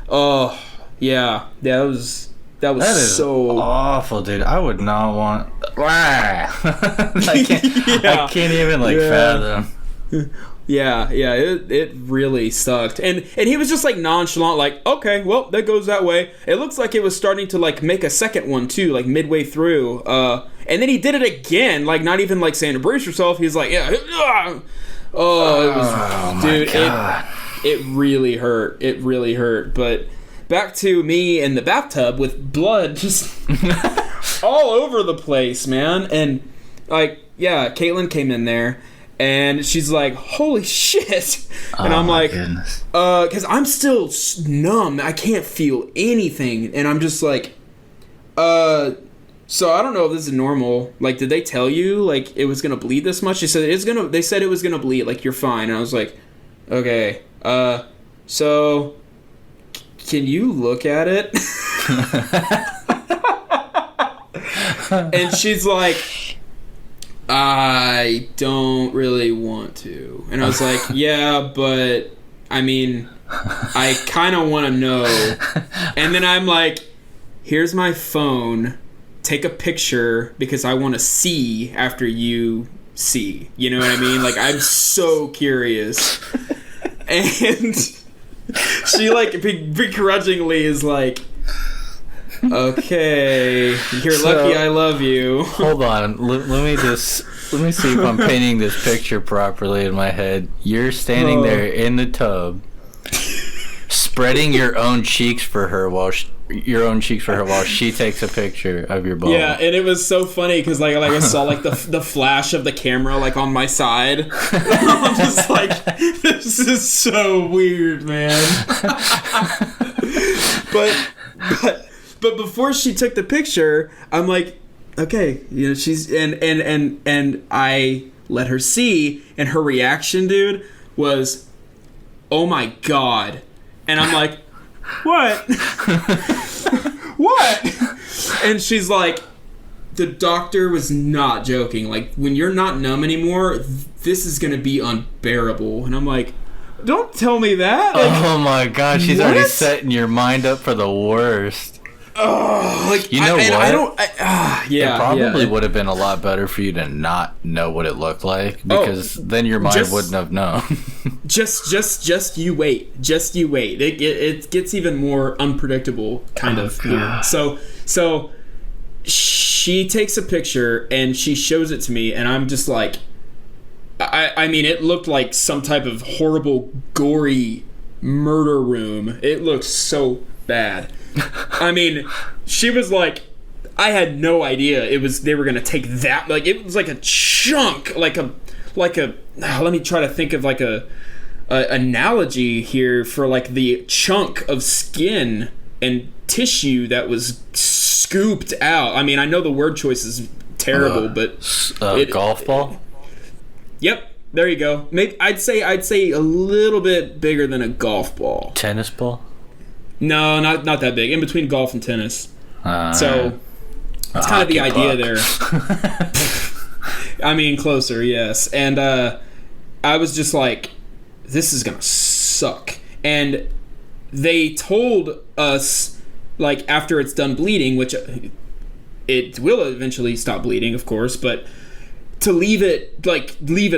Oh yeah, that was so awful, dude. I would not want. I can't even like fathom. Yeah, it really sucked. And he was just like nonchalant, like, okay, well, that goes that way. It looks like it was starting to like make a second one too, like midway through. And then he did it again, like not even like saying to brace yourself. He's like, yeah. Oh, it was, dude, it really hurt. It really hurt. But back to me in the bathtub with blood just all over the place, man. And like, yeah, Caitlin came in there. And she's like, holy shit. And I'm like, because I'm still numb. I can't feel anything. And I'm just like, so I don't know if this is normal. Like, did they tell you, like, it was going to bleed this much? They said it was going to bleed. Like, you're fine. And I was like, okay. So can you look at it? And she's like, I don't really want to. And I was like, yeah, but I mean, I kind of want to know. And then I'm like, here's my phone. Take a picture because I want to see after you see. You know what I mean? Like, I'm so curious. And she like begrudgingly is like, okay, you're lucky I love you. Hold on, let me see if I'm painting this picture properly in my head. You're standing there in the tub, spreading your own cheeks for her while she takes a picture of your ball. Yeah, and it was so funny because like I saw like the flash of the camera like on my side. I'm just like, this is so weird, man. But before she took the picture, I'm like, okay, you know, she's and I let her see, and her reaction, dude, was, oh my God. And I'm like, what? What? And she's like, the doctor was not joking. Like, when you're not numb anymore, this is gonna be unbearable. And I'm like, don't tell me that. Like, oh my God, she's already setting your mind up for the worst. Oh, like, you know what? It probably would have been a lot better for you to not know what it looked like, because then your mind wouldn't have known. just you wait. Just you wait. It gets even more unpredictable, kind of. God. So she takes a picture and she shows it to me, and I'm just like, I mean, it looked like some type of horrible, gory murder room. It looked so bad. I mean, she was like, I had no idea they were gonna take that. Like, it was like a chunk, like a. Let me try to think of like a analogy here for like the chunk of skin and tissue that was scooped out. I mean, I know the word choice is terrible, but golf ball. Yep, there you go. Maybe I'd say a little bit bigger than a golf ball. Tennis ball? No, not that big. In between golf and tennis. So that's kind of the idea there. I mean, closer, yes. And I was just like, this is gonna suck. And they told us, like, after it's done bleeding, which it will eventually stop bleeding, of course, but to leave it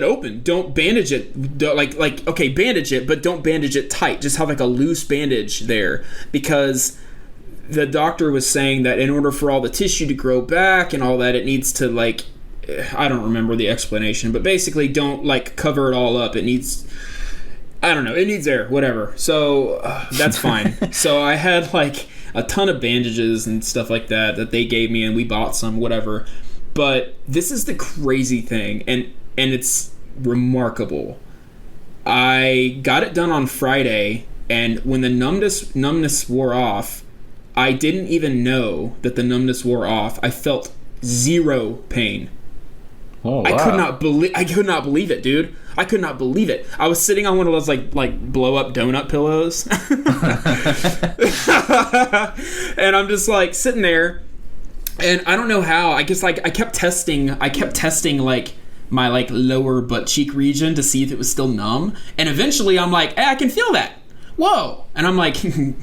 open. Don't bandage it. Okay, bandage it, but don't bandage it tight. Just have like a loose bandage there, because the doctor was saying that in order for all the tissue to grow back and all that, it needs to, like, I don't remember the explanation, but basically don't, like, cover it all up. It needs, I don't know, it needs air, whatever. So that's fine. So I had like a ton of bandages and stuff like that they gave me, and we bought some, whatever. But this is the crazy thing, and it's remarkable. I got it done on Friday, and when the numbness wore off, I didn't even know that the numbness wore off. I felt zero pain. Oh, wow. I could not believe it, dude. I could not believe it. I was sitting on one of those like blow up donut pillows. And I'm just like sitting there, and I don't know how. I guess like I kept testing like my like lower butt cheek region to see if it was still numb. And eventually I'm like, hey, I can feel that. Whoa. And I'm like,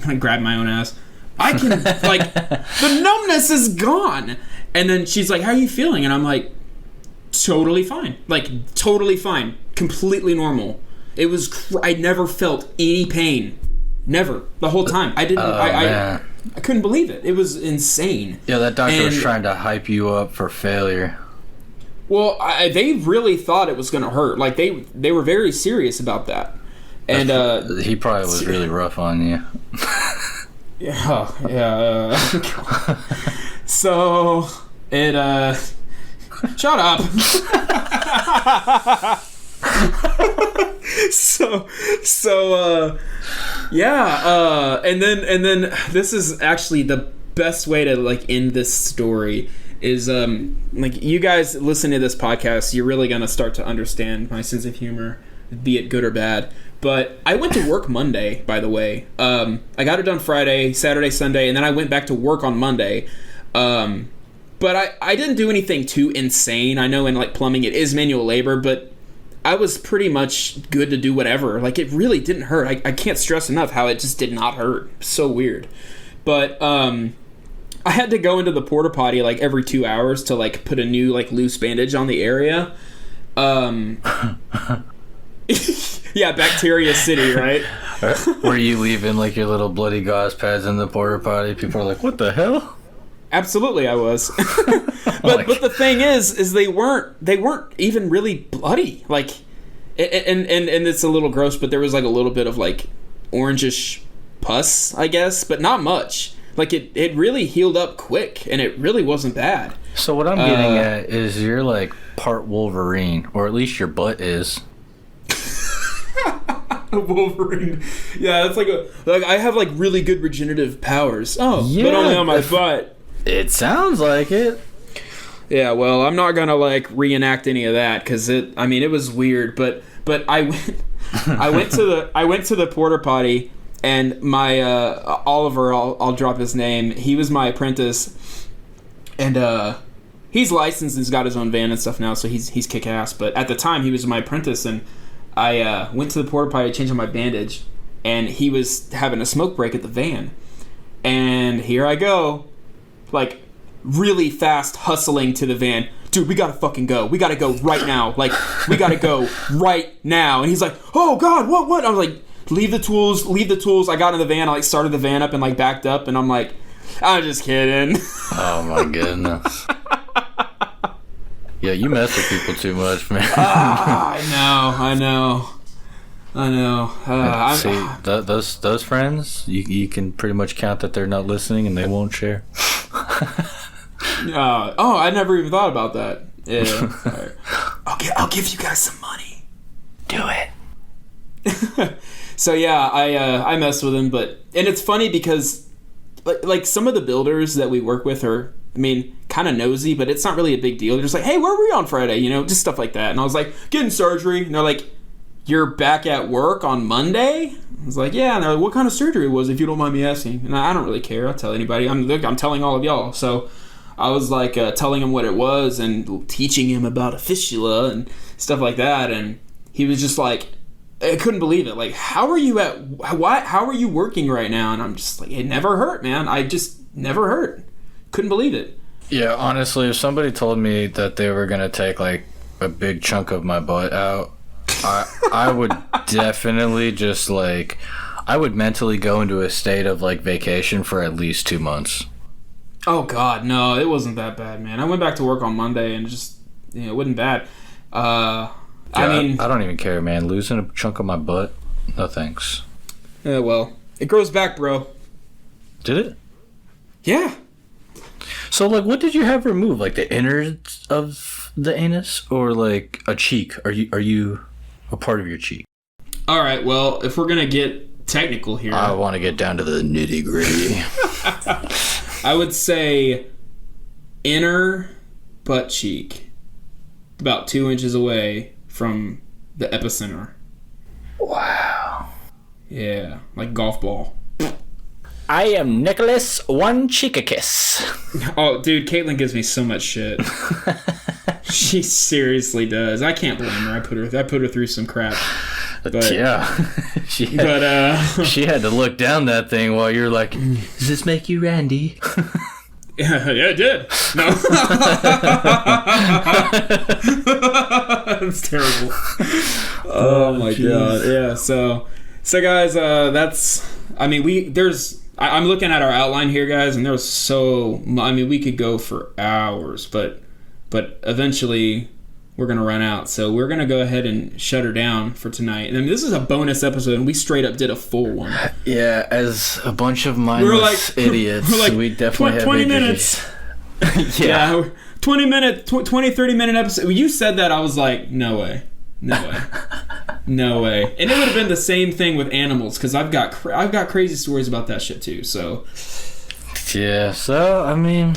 I grabbed my own ass. I can, like, the numbness is gone. And then she's like, how are you feeling? And I'm like, totally fine. Like, totally fine. Completely normal. It was, I never felt any pain. Never. The whole time. I didn't, I couldn't believe it. It was insane. Yeah, that doctor was trying to hype you up for failure. Well, they really thought it was going to hurt. Like, they were very serious about that. And he probably was really rough on you. Yeah. So it shut up. And then this is actually the best way to like end this story is like you guys listen to this podcast, you're really gonna start to understand my sense of humor, be it good or bad. But I went to work Monday, by the way. I got it done Friday, Saturday, Sunday, and then I went back to work on Monday. But I didn't do anything too insane. I know in like plumbing it is manual labor, but I was pretty much good to do whatever. Like, it really didn't hurt. I can't stress enough how it just did not hurt. So weird. But I had to go into the porta potty like every 2 hours to like put a new like loose bandage on the area. Yeah, Bacteria City, right? Were you leaving like your little bloody gauze pads in the porta potty? People are like, what the hell? Absolutely, I was. but the thing is they weren't even really bloody. Like, and it's a little gross, but there was like a little bit of like orangish pus, I guess, but not much. Like it really healed up quick, and it really wasn't bad. So what I'm getting at is you're like part Wolverine, or at least your butt is. Wolverine. Yeah, it's like I have like really good regenerative powers. Oh, yeah, but only on my butt. It sounds like it. Yeah, well, I'm not gonna like reenact any of that because it was weird. But I went to the porta potty, and my Oliver, I'll drop his name. He was my apprentice, and he's licensed and he's got his own van and stuff now, so he's kick ass. But at the time, he was my apprentice, and I went to the porta potty to change on my bandage, and he was having a smoke break at the van. And here I go, like, really fast hustling to the van. Dude, we gotta fucking go. We gotta go right now. Like, we gotta go right now. And he's like, oh, God, what? I was like, leave the tools. I got in the van. I, like, started the van up and, like, backed up. And I'm like, I'm just kidding. Oh, my goodness. Yeah, you mess with people too much, man. I know. I know. See, those friends, you can pretty much count that they're not listening and they won't share. I never even thought about that. Yeah. Right. I'll give you guys some money. Do it. So yeah, I mess with him, and it's funny because like some of the builders that we work with are, I mean, kind of nosy, but it's not really a big deal. They're just like, hey, where were you on Friday? You know, just stuff like that. And I was like, getting surgery. And they're like, you're back at work on Monday? I was like, yeah. And they're like, what kind of surgery was it, if you don't mind me asking? And I don't really care. I'll tell anybody. I'm telling all of y'all. So I was like telling him what it was and teaching him about a fistula and stuff like that. And he was just like, I couldn't believe it. Like, how are you working right now? And I'm just like, it never hurt, man. I just never hurt. Couldn't believe it. Yeah, honestly, if somebody told me that they were gonna take like a big chunk of my butt out, I would definitely just like, I would mentally go into a state of like vacation for at least 2 months. Oh God, no, it wasn't that bad, man. I went back to work on Monday and just, it wasn't bad. I mean, I don't even care, man. Losing a chunk of my butt, no thanks. Yeah, well, it grows back, bro. Did it? Yeah. So, like, what did you have removed? Like the innards of the anus, or like a cheek? Are you a part of your cheek? All right. Well, if we're gonna get technical here, I want to get down to the nitty gritty. I would say inner butt cheek, about 2 inches away from the epicenter. Wow. Yeah, like golf ball. I am Nicholas One Cheek-a-Kiss. Oh, dude, Caitlin gives me so much shit. She seriously does. I can't blame her. I put her through some crap. But, yeah. she had to look down that thing while you're like, does this make you Randy? Yeah, it did. No. That's terrible. Oh my God. Yeah, so guys, I'm looking at our outline here, guys, and we could go for hours, but eventually we're going to run out. So we're going to go ahead and shut her down for tonight. And this is a bonus episode, and we straight up did a full one. Yeah, as a bunch of mindless idiots, we definitely had 20 minutes. Yeah. 20, 30 minute episode. When you said that, I was like, no way. No way. And it would have been the same thing with animals, because I've got crazy stories about that shit too. So yeah. So I mean,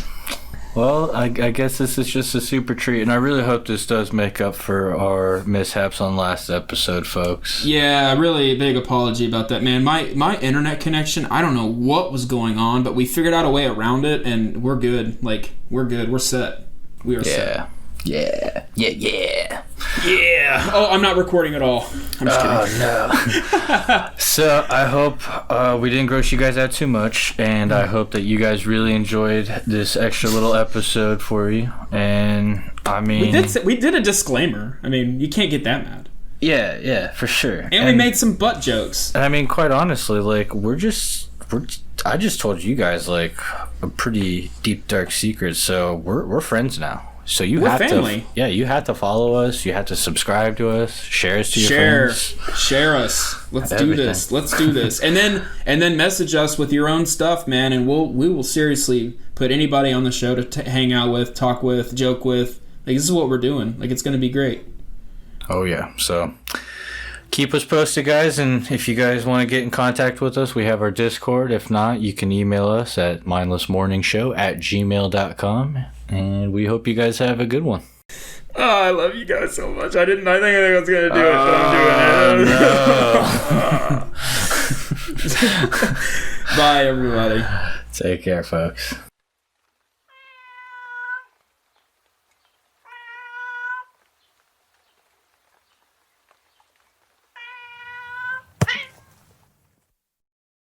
well, I guess this is just a super treat, and I really hope this does make up for our mishaps on last episode, folks. Yeah, really big apology about that, man. My internet connection, I don't know what was going on, but we figured out a way around it, and we're good. Like, we're good. We're set. We are set. Yeah. Oh, I'm not recording at all. I'm just kidding. No. So I hope we didn't gross you guys out too much, and I hope that you guys really enjoyed this extra little episode for you. And I mean, we did a disclaimer. I mean, you can't get that mad. Yeah, for sure. And we made some butt jokes. And I mean, quite honestly, like I just told you guys like a pretty deep dark secret. So we're friends now. So we're family. You have to follow us. You have to subscribe to us. Share us to your friends. Share us. Let's do this. And then message us with your own stuff, man. And we will seriously put anybody on the show to hang out with, talk with, joke with. Like, this is what we're doing. Like, it's going to be great. Oh yeah. So keep us posted, guys. And if you guys want to get in contact with us, we have our Discord. If not, you can email us at mindlessmorningshow@gmail.com. And we hope you guys have a good one. Oh, I love you guys so much. I think I was going to do it, but I'm doing it. No. Bye, everybody. Take care, folks.